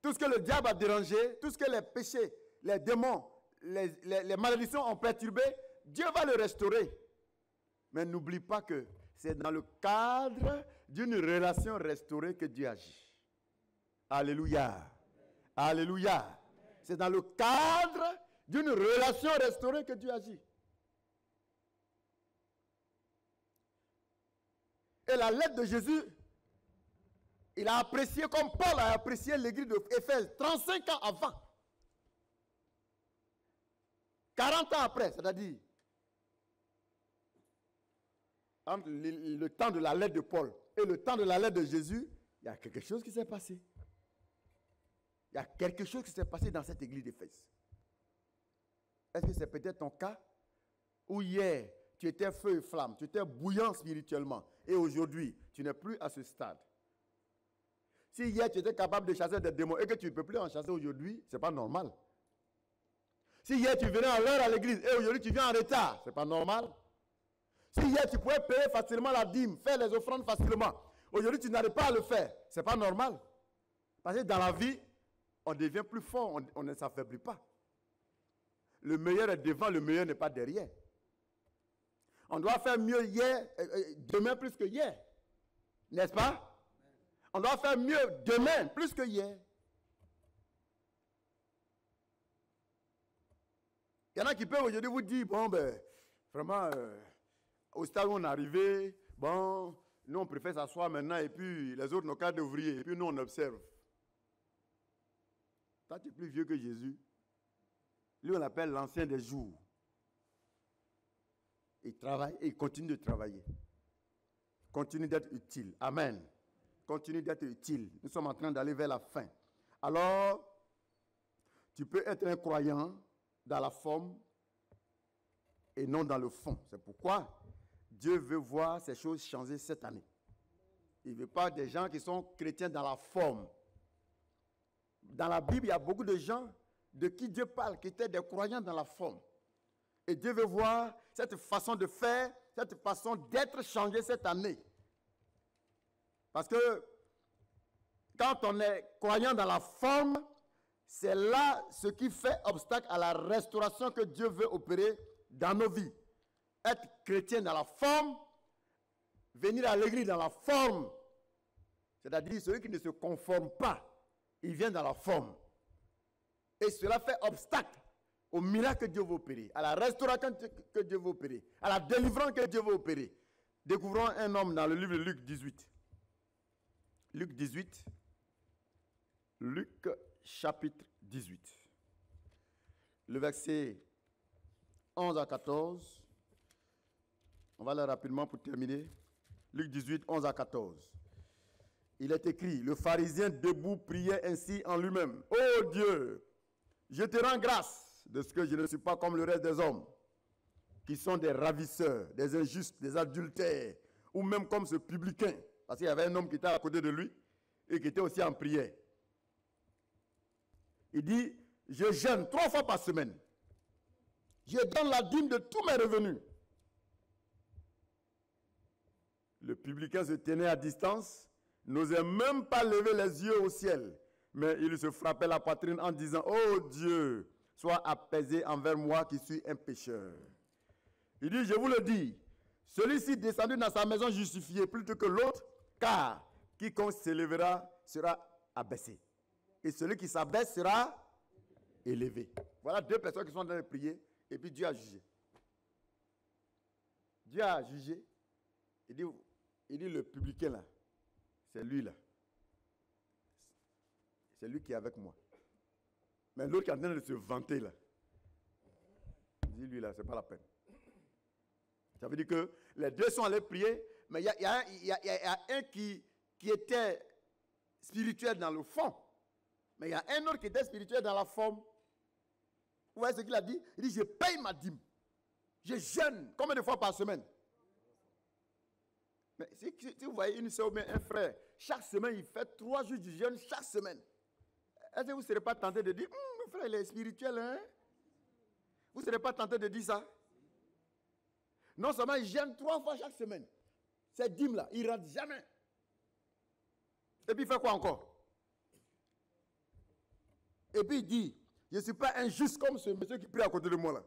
Tout ce que le diable a dérangé, tout ce que les péchés, les démons, les malédictions ont perturbé, Dieu va le restaurer. Mais n'oublie pas que c'est dans le cadre d'une relation restaurée que Dieu agit. Alléluia. Alléluia. C'est dans le cadre d'une relation restaurée que Dieu agit. Et la lettre de Jésus, il a apprécié comme Paul a apprécié l'église d'Éphèse 35 ans avant. 40 ans après, c'est-à-dire entre le temps de la lettre de Paul et le temps de la lettre de Jésus, il y a quelque chose qui s'est passé. Il y a quelque chose qui s'est passé dans cette église d'Éphèse. Est-ce que c'est peut-être ton cas? Où hier, tu étais feu et flamme, tu étais bouillant spirituellement, et aujourd'hui, tu n'es plus à ce stade. Si hier, tu étais capable de chasser des démons et que tu ne peux plus en chasser aujourd'hui, ce n'est pas normal. Si hier, tu venais à l'heure à l'église et aujourd'hui, tu viens en retard, ce n'est pas normal. Si hier, tu pouvais payer facilement la dîme, faire les offrandes facilement, aujourd'hui, tu n'arrives pas à le faire, ce n'est pas normal. Parce que dans la vie, on devient plus fort, on ne s'affaiblit pas. le meilleur est devant, le meilleur n'est pas derrière. On doit faire mieux hier, demain plus que hier. N'est-ce pas? On doit faire mieux demain plus que hier. Il y en a qui peuvent aujourd'hui vous dire, bon, ben, vraiment, au stade où on est arrivé, bon, nous on préfère s'asseoir maintenant et puis les autres n'ont qu'à d'ouvrier et puis nous on observe. Toi tu es plus vieux que Jésus. Lui on l'appelle l'ancien des jours. Il travaille et il continue de travailler. Continue d'être utile. Amen. Continue d'être utile. Nous sommes en train d'aller vers la fin. Alors, tu peux être un croyant dans la forme et non dans le fond. C'est pourquoi Dieu veut voir ces choses changer cette année. Il ne veut pas des gens qui sont chrétiens dans la forme. Dans la Bible, il y a beaucoup de gens de qui Dieu parle, qui étaient des croyants dans la forme. Et Dieu veut voir cette façon de faire, cette façon d'être changée cette année. Parce que quand on est croyant dans la forme, c'est là ce qui fait obstacle à la restauration que Dieu veut opérer dans nos vies. Être chrétien dans la forme, venir à l'église dans la forme, c'est-à-dire celui qui ne se conforme pas, il vient dans la forme. Et cela fait obstacle au miracle que Dieu veut opérer, à la restauration que Dieu veut opérer, à la délivrance que Dieu veut opérer. Découvrons un homme dans le livre de Luc 18. Luc 18. Luc chapitre 18. Le verset 11 à 14. On va aller rapidement pour terminer. Luc 18, 11 à 14. Il est écrit, le pharisien debout priait ainsi en lui-même. Ô Dieu, je te rends grâce de ce que je ne suis pas comme le reste des hommes, qui sont des ravisseurs, des injustes, des adultères, ou même comme ce publicain. Parce qu'il y avait un homme qui était à côté de lui et qui était aussi en prière. Il dit, je jeûne 3 fois par semaine. Je donne la dîme de tous mes revenus. Le publicain se tenait à distance, n'osait même pas lever les yeux au ciel, mais il se frappait la poitrine en disant, ô Dieu, sois apaisé envers moi qui suis un pécheur. Il dit, je vous le dis, celui-ci descendu dans sa maison justifié plutôt que l'autre, car quiconque s'élèvera sera abaissé. Et celui qui s'abaisse sera élevé. Voilà 2 personnes qui sont en train de prier, et puis Dieu a jugé. Dieu a jugé. Il dit le publicain là, c'est lui là. C'est lui qui est avec moi. Mais l'autre qui est en train de se vanter là, il dit lui là, c'est pas la peine. Ça veut dire que les 2 sont allés prier, mais il y a un qui était spirituel dans le fond. Mais il y a un autre qui était spirituel dans la forme. Vous voyez ce qu'il a dit? Il dit, je paye ma dîme. Je jeûne. Combien de fois par semaine? Mais si vous voyez une soeur ou bien un frère, chaque semaine, il fait 3 jours de jeûne chaque semaine. Est-ce que vous ne serez pas tenté de dire, mon frère, il est spirituel, hein? Vous ne serez pas tenté de dire ça? Non seulement il jeûne 3 fois chaque semaine. Cette dîme-là, il ne rate jamais. Et puis il fait quoi encore? Et puis il dit, je ne suis pas injuste comme ce monsieur qui prie à côté de moi là.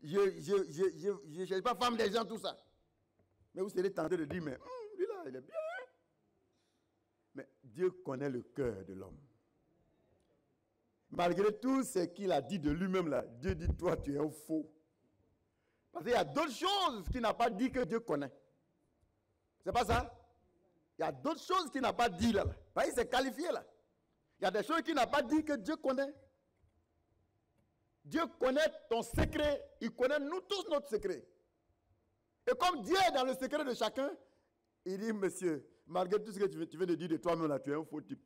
Je ne cherche pas femme des gens, tout ça. Mais vous serez tenté de dire, mais lui là, il est bien. Mais Dieu connaît le cœur de l'homme. Malgré tout ce qu'il a dit de lui-même là, Dieu dit, toi tu es un faux. Parce qu'il y a d'autres choses qu'il n'a pas dit que Dieu connaît. C'est pas ça? Il y a d'autres choses qu'il n'a pas dit là. Parce qu'il s'est qualifié là. Il y a des choses qu'il n'a pas dit que Dieu connaît. Dieu connaît ton secret. Il connaît nous tous notre secret. Et comme Dieu est dans le secret de chacun, il dit, monsieur, malgré tout ce que tu viens de dire de toi-même là, tu es un faux type.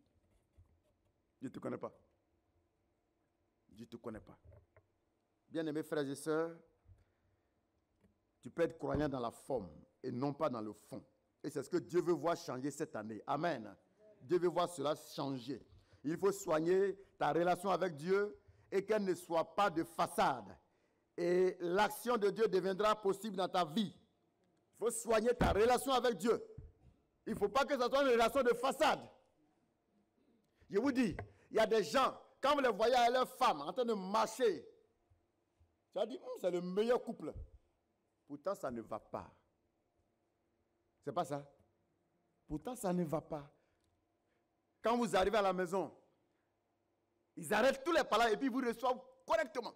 Dieu ne te connaît pas. Dieu ne te connaît pas. Bien-aimés frères et sœurs, tu peux être croyant dans la forme et non pas dans le fond. Et c'est ce que Dieu veut voir changer cette année. Amen. Dieu veut voir cela changer. Il faut soigner ta relation avec Dieu et qu'elle ne soit pas de façade. Et l'action de Dieu deviendra possible dans ta vie. Il faut soigner ta relation avec Dieu. Il ne faut pas que ce soit une relation de façade. Je vous dis, il y a des gens, Quand vous les voyez avec leurs femmes en train de marcher, tu as dit, c'est le meilleur couple. Pourtant, ça ne va pas. C'est pas ça. Pourtant, ça ne va pas. Quand vous arrivez à la maison, ils arrêtent tous les palabres et puis vous reçoivent correctement.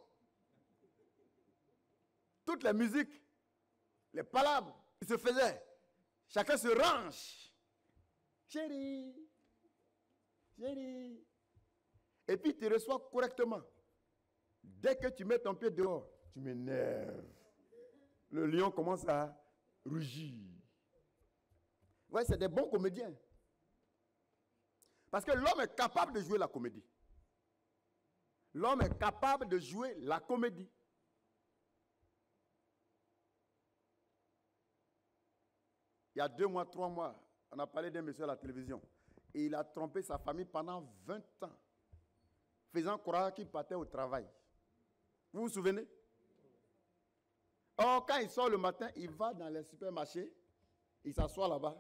Toutes les musiques, les palabres qui se faisaient, chacun se range. Chérie, chérie. Et puis tu reçois correctement. Dès que tu mets ton pied dehors, tu m'énerves. Le lion commence à rugir. Ouais, c'est des bons comédiens. Parce que l'homme est capable de jouer la comédie. L'homme est capable de jouer la comédie. Il y a 2 mois, 3 mois, on a parlé d'un monsieur à la télévision. Et il a trompé sa famille pendant 20 ans. Faisant croire qu'il partait au travail. Vous vous souvenez? Or, quand il sort le matin, il va dans les supermarchés, il s'assoit là-bas.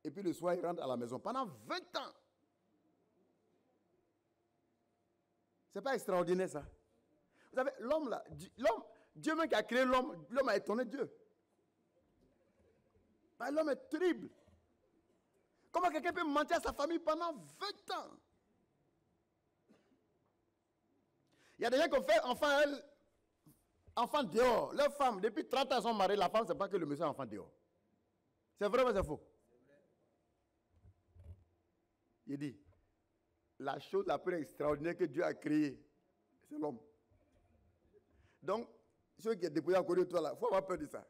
Et puis le soir, il rentre à la maison. Pendant 20 ans. C'est pas extraordinaire ça? Vous savez, l'homme là, Dieu même qui a créé l'homme, l'homme a étonné Dieu. L'homme est terrible. Comment quelqu'un peut mentir à sa famille pendant 20 ans? Il y a des gens qui ont fait enfant dehors. Leurs femmes, depuis 30 ans, elles sont mariées. La femme, ce n'est pas que le monsieur est enfant dehors. C'est vrai ou c'est faux? Il dit, la chose la plus extraordinaire que Dieu a créée, c'est l'homme. Donc, ceux qui est déposé à côté de toi, il faut avoir peur de ça.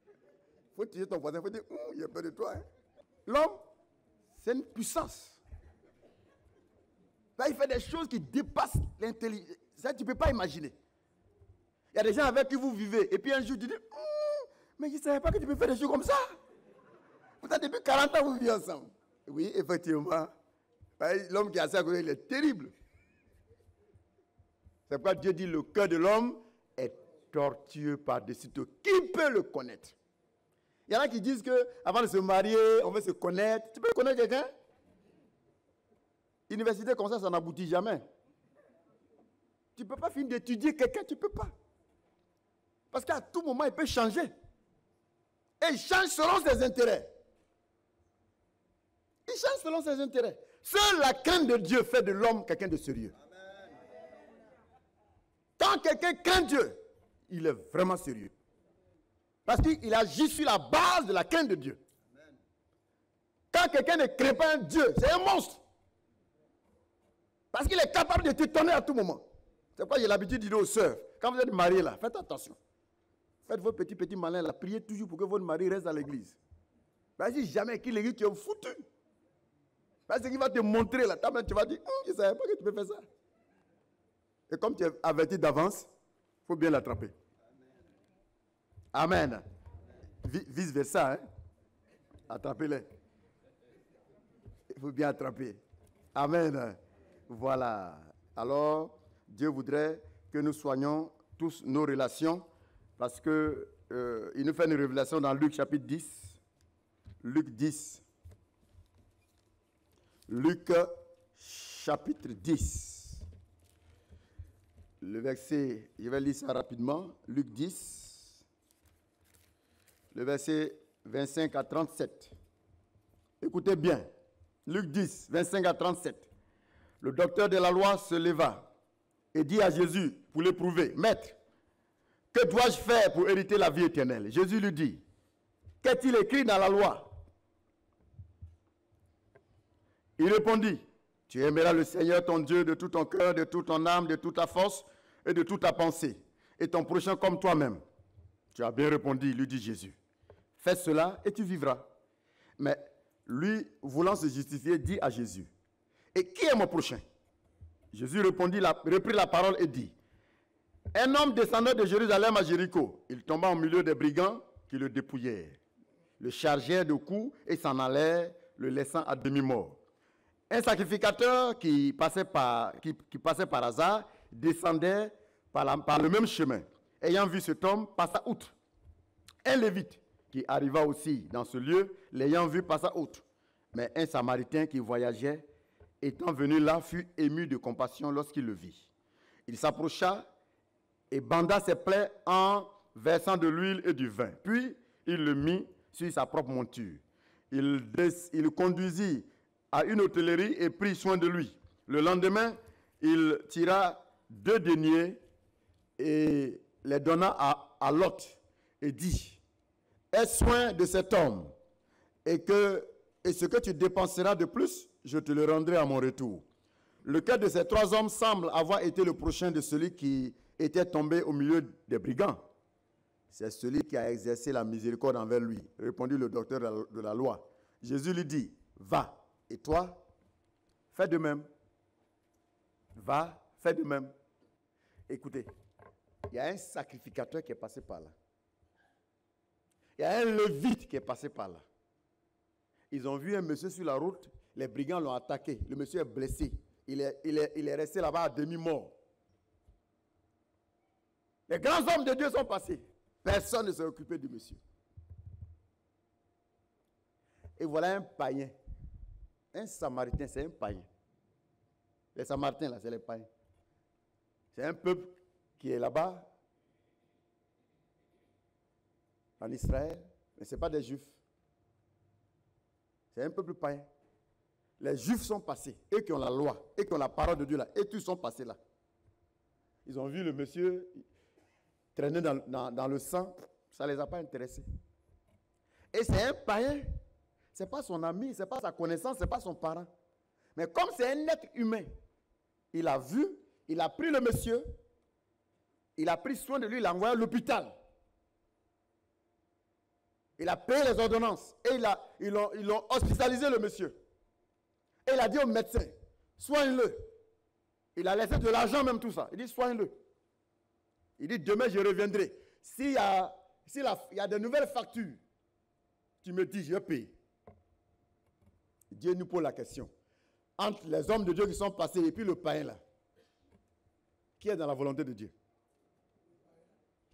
Il faut tirer ton voisin, il faut dire, il a peur de toi. Hein. L'homme, c'est une puissance. Là, il fait des choses qui dépassent l'intelligence. Ça, tu ne peux pas imaginer. Il y a des gens avec qui vous vivez, et puis un jour, tu dis, mais je ne savais pas que tu peux faire des choses comme ça. Pourtant, depuis 40 ans, vous vivez ensemble. Oui, effectivement. L'homme qui est assis à côté, il est terrible. C'est pourquoi Dieu dit, le cœur de l'homme est tortueux par-dessus tout. Qui peut le connaître? Il y en a qui disent qu'avant de se marier, on veut se connaître. Tu peux connaître quelqu'un? Université comme ça n'aboutit jamais. Tu ne peux pas finir d'étudier quelqu'un, tu ne peux pas. Parce qu'à tout moment, il peut changer. Et il change selon ses intérêts. Il change selon ses intérêts. Seule la crainte de Dieu fait de l'homme quelqu'un de sérieux. Amen. Quand quelqu'un craint Dieu, il est vraiment sérieux. Parce qu'il agit sur la base de la crainte de Dieu. Amen. Quand quelqu'un ne craint pas un Dieu, c'est un monstre. Parce qu'il est capable de t'étonner à tout moment. C'est pourquoi j'ai l'habitude de dire aux sœurs, quand vous êtes mariés là, faites attention. Faites vos petits malins là, priez toujours pour que votre mari reste à l'église. Parce que si jamais qu'il est tu es foutu. Parce qu'il va te montrer là, tu vas dire, je ne savais pas que tu peux faire ça. Et comme tu es averti d'avance, il faut bien l'attraper. Amen. Vice versa, hein. Attrapez-les. Il faut bien attraper. Amen. Voilà. Alors, Dieu voudrait que nous soignons tous nos relations parce que il nous fait une révélation dans Luc chapitre 10. Luc 10. Luc chapitre 10. Le verset, je vais lire ça rapidement. Luc 10. Le verset 25 à 37. Écoutez bien. Luc 10, 25 à 37. Le docteur de la loi se leva et dit à Jésus, pour l'éprouver, « Maître, que dois-je faire pour hériter la vie éternelle ?» Jésus lui dit, « Qu'est-il écrit dans la loi ?» Il répondit, « Tu aimeras le Seigneur ton Dieu de tout ton cœur, de toute ton âme, de toute ta force et de toute ta pensée, et ton prochain comme toi-même. » Tu as bien répondu, lui dit Jésus. « Fais cela et tu vivras. » Mais lui, voulant se justifier, dit à Jésus, « Et qui est mon prochain ?» Jésus reprit la parole et dit, « Un homme descendait de Jérusalem à Jéricho. Il tomba au milieu des brigands qui le dépouillèrent, le chargèrent de coups et s'en allèrent, le laissant à demi-mort. Un sacrificateur qui passait par hasard descendait par le même chemin. Ayant vu cet homme, passa outre. Un lévite qui arriva aussi dans ce lieu, l'ayant vu, passa outre. Mais un samaritain qui voyageait étant venu là, fut ému de compassion lorsqu'il le vit. Il s'approcha et banda ses plaies en versant de l'huile et du vin. Puis, il le mit sur sa propre monture. Il le conduisit à une hôtellerie et prit soin de lui. Le lendemain, il tira 2 deniers et les donna à Lot et dit, « Aie soin de cet homme, et ce que tu dépenseras de plus, je te le rendrai à mon retour. » Lequel de ces 3 hommes semble avoir été le prochain de celui qui était tombé au milieu des brigands? C'est celui qui a exercé la miséricorde envers lui, répondit le docteur de la loi. Jésus lui dit, va, et toi, fais de même. Va, fais de même. Écoutez, il y a un sacrificateur qui est passé par là. Il y a un lévite qui est passé par là. Ils ont vu un monsieur sur la route, les brigands l'ont attaqué, le monsieur est blessé. Il est resté là-bas à demi-mort. Les grands hommes de Dieu sont passés. Personne ne s'est occupé du monsieur. Et voilà un païen. Un samaritain, c'est un païen. Les samaritains, là, c'est les païens. C'est un peuple qui est là-bas, en Israël, mais ce n'est pas des juifs. C'est un peuple païen. Les juifs sont passés, eux qui ont la loi, eux qui ont la parole de Dieu là, et tous sont passés là. Ils ont vu le monsieur traîner dans le sang, ça ne les a pas intéressés. Et c'est un païen, ce n'est pas son ami, ce n'est pas sa connaissance, ce n'est pas son parent. Mais comme c'est un être humain, il a vu, il a pris le monsieur, il a pris soin de lui, il l'a envoyé à l'hôpital. Il a payé les ordonnances et ils l'ont hospitalisé le monsieur. Et il a dit au médecin, soigne-le. Il a laissé de l'argent même tout ça. Il dit, soigne-le. Il dit, demain je reviendrai. S'il y a de nouvelles factures, tu me dis, je paye. Dieu nous pose la question. Entre les hommes de Dieu qui sont passés et puis le païen là, qui est dans la volonté de Dieu?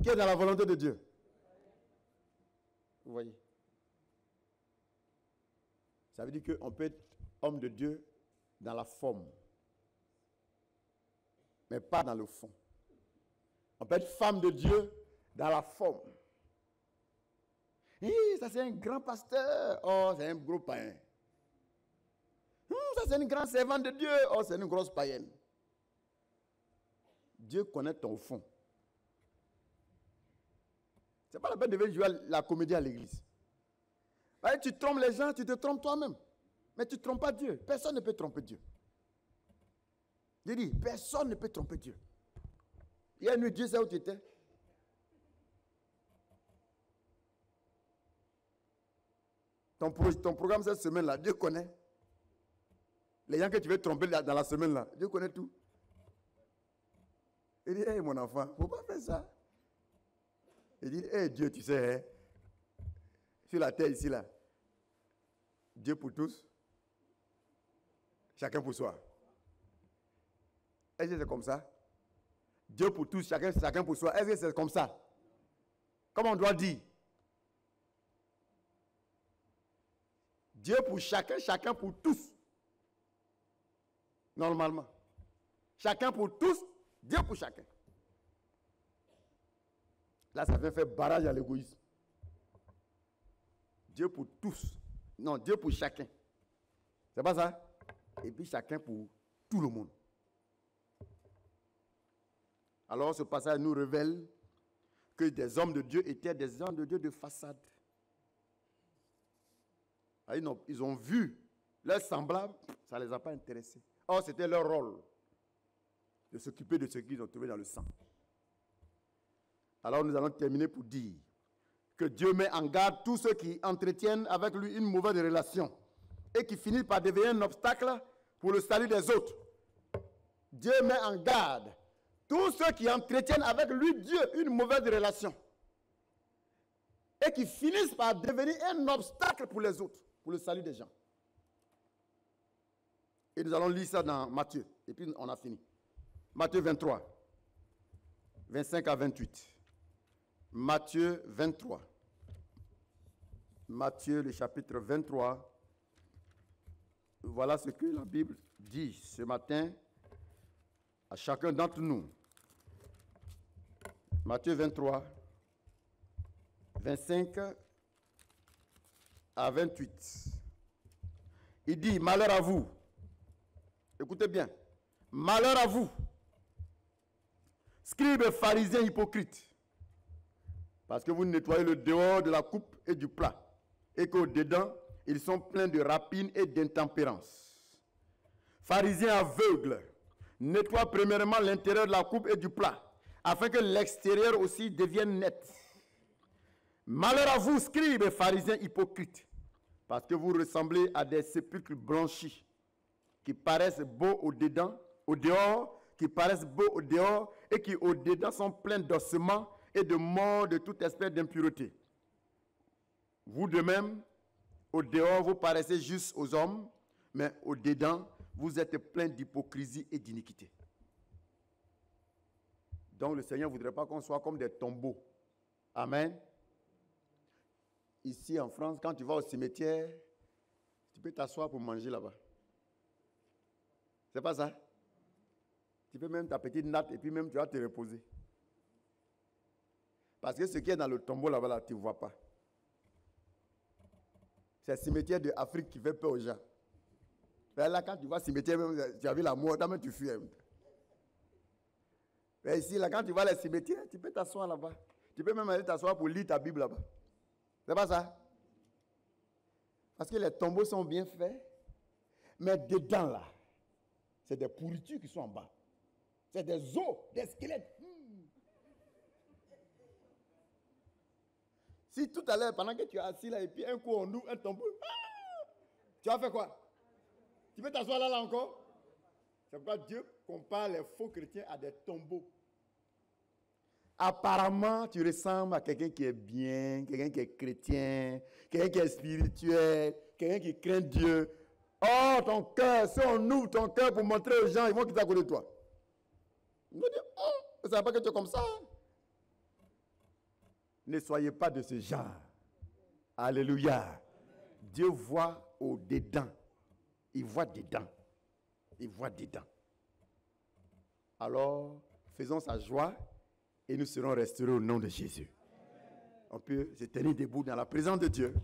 Qui est dans la volonté de Dieu? Vous voyez? Ça veut dire qu'on peut être homme de Dieu dans la forme, mais pas dans le fond. On peut être femme de Dieu dans la forme. Ça c'est un grand pasteur. Oh, c'est un gros païen. Ça c'est une grande servante de Dieu. Oh, c'est une grosse païenne. Dieu connaît ton fond. Ce n'est pas la peine de venir jouer à la comédie à l'église. Tu trompes les gens, tu te trompes toi-même. Mais tu ne trompes pas Dieu. Personne ne peut tromper Dieu. Je dis, personne ne peut tromper Dieu. Hier nuit, Dieu sait où tu étais. Ton programme cette semaine-là, Dieu connaît. Les gens que tu veux tromper dans la semaine-là, Dieu connaît tout. Il dit, hey, mon enfant, il ne faut pas faire ça. Il dit, hey, Dieu, tu sais, hein, sur la terre ici, là, Dieu pour tous, chacun pour soi. Est-ce que c'est comme ça? Dieu pour tous, chacun pour soi. Est-ce que c'est comme ça? Comment on doit dire? Dieu pour chacun, chacun pour tous. Normalement. Chacun pour tous, Dieu pour chacun. Là, ça vient faire barrage à l'égoïsme. Dieu pour tous. Non, Dieu pour chacun. C'est pas ça? Et puis chacun pour tout le monde. Alors ce passage nous révèle que des hommes de Dieu étaient des hommes de Dieu de façade. Ils ont vu leurs semblables, ça ne les a pas intéressés. Or, c'était leur rôle de s'occuper de ce qu'ils ont trouvé dans le sang. Alors nous allons terminer pour dire que Dieu met en garde tous ceux qui entretiennent avec lui une mauvaise relation et qui finissent par devenir un obstacle pour le salut des autres. Dieu met en garde tous ceux qui entretiennent avec lui, Dieu, une mauvaise relation et qui finissent par devenir un obstacle pour les autres, pour le salut des gens. Et nous allons lire ça dans Matthieu, et puis on a fini. Matthieu 23, 25 à 28. Matthieu 23. Matthieu, le chapitre 23, voilà ce que la Bible dit ce matin à chacun d'entre nous. Matthieu 23, 25 à 28. Il dit, malheur à vous. Écoutez bien. Malheur à vous, scribes et pharisiens hypocrites, parce que vous nettoyez le dehors de la coupe et du plat, et qu'au dedans, ils sont pleins de rapines et d'intempérance. Pharisiens aveugles, nettoie premièrement l'intérieur de la coupe et du plat, afin que l'extérieur aussi devienne net. Malheur à vous, scribes et pharisiens hypocrites, parce que vous ressemblez à des sépulcres blanchis, qui paraissent beaux au dehors, qui paraissent beaux au dehors, et qui au dedans sont pleins d'ossements et de morts de toute espèce d'impureté. Vous de même, au dehors, vous paraissez juste aux hommes, mais au dedans, vous êtes pleins d'hypocrisie et d'iniquité. Donc le Seigneur ne voudrait pas qu'on soit comme des tombeaux. Amen. Ici en France, quand tu vas au cimetière, tu peux t'asseoir pour manger là-bas. C'est pas ça? Tu peux même ta petite natte et puis même tu vas te reposer. Parce que ce qui est dans le tombeau là-bas, là, tu ne vois pas. C'est le cimetière d'Afrique qui fait peur aux gens. Là, quand tu vas au cimetière, même, tu as vu la mort, là, même tu fuis. Mais ici, là, quand tu vas au cimetière, tu peux t'asseoir là-bas. Tu peux même aller t'asseoir pour lire ta Bible là-bas. C'est pas ça? Parce que les tombeaux sont bien faits, mais dedans là, c'est des pourritures qui sont en bas. C'est des os, des squelettes. Si tout à l'heure, pendant que tu es assis là, et puis un coup on ouvre un tombeau, tu vas faire quoi? Tu peux t'asseoir là encore? C'est pourquoi Dieu compare les faux chrétiens à des tombeaux. Apparemment, tu ressembles à quelqu'un qui est bien, quelqu'un qui est chrétien, quelqu'un qui est spirituel, quelqu'un qui craint Dieu. Oh, ton cœur, si on ouvre ton cœur pour montrer aux gens, ils vont quitter à côté de toi. Ils vont dire, oh, je ne savais pas que tu es comme ça. Ne soyez pas de ce genre. Alléluia. Dieu voit au dedans. Il voit dedans. Il voit dedans. Alors, faisons sa joie et nous serons restaurés au nom de Jésus. On peut se tenir debout dans la présence de Dieu.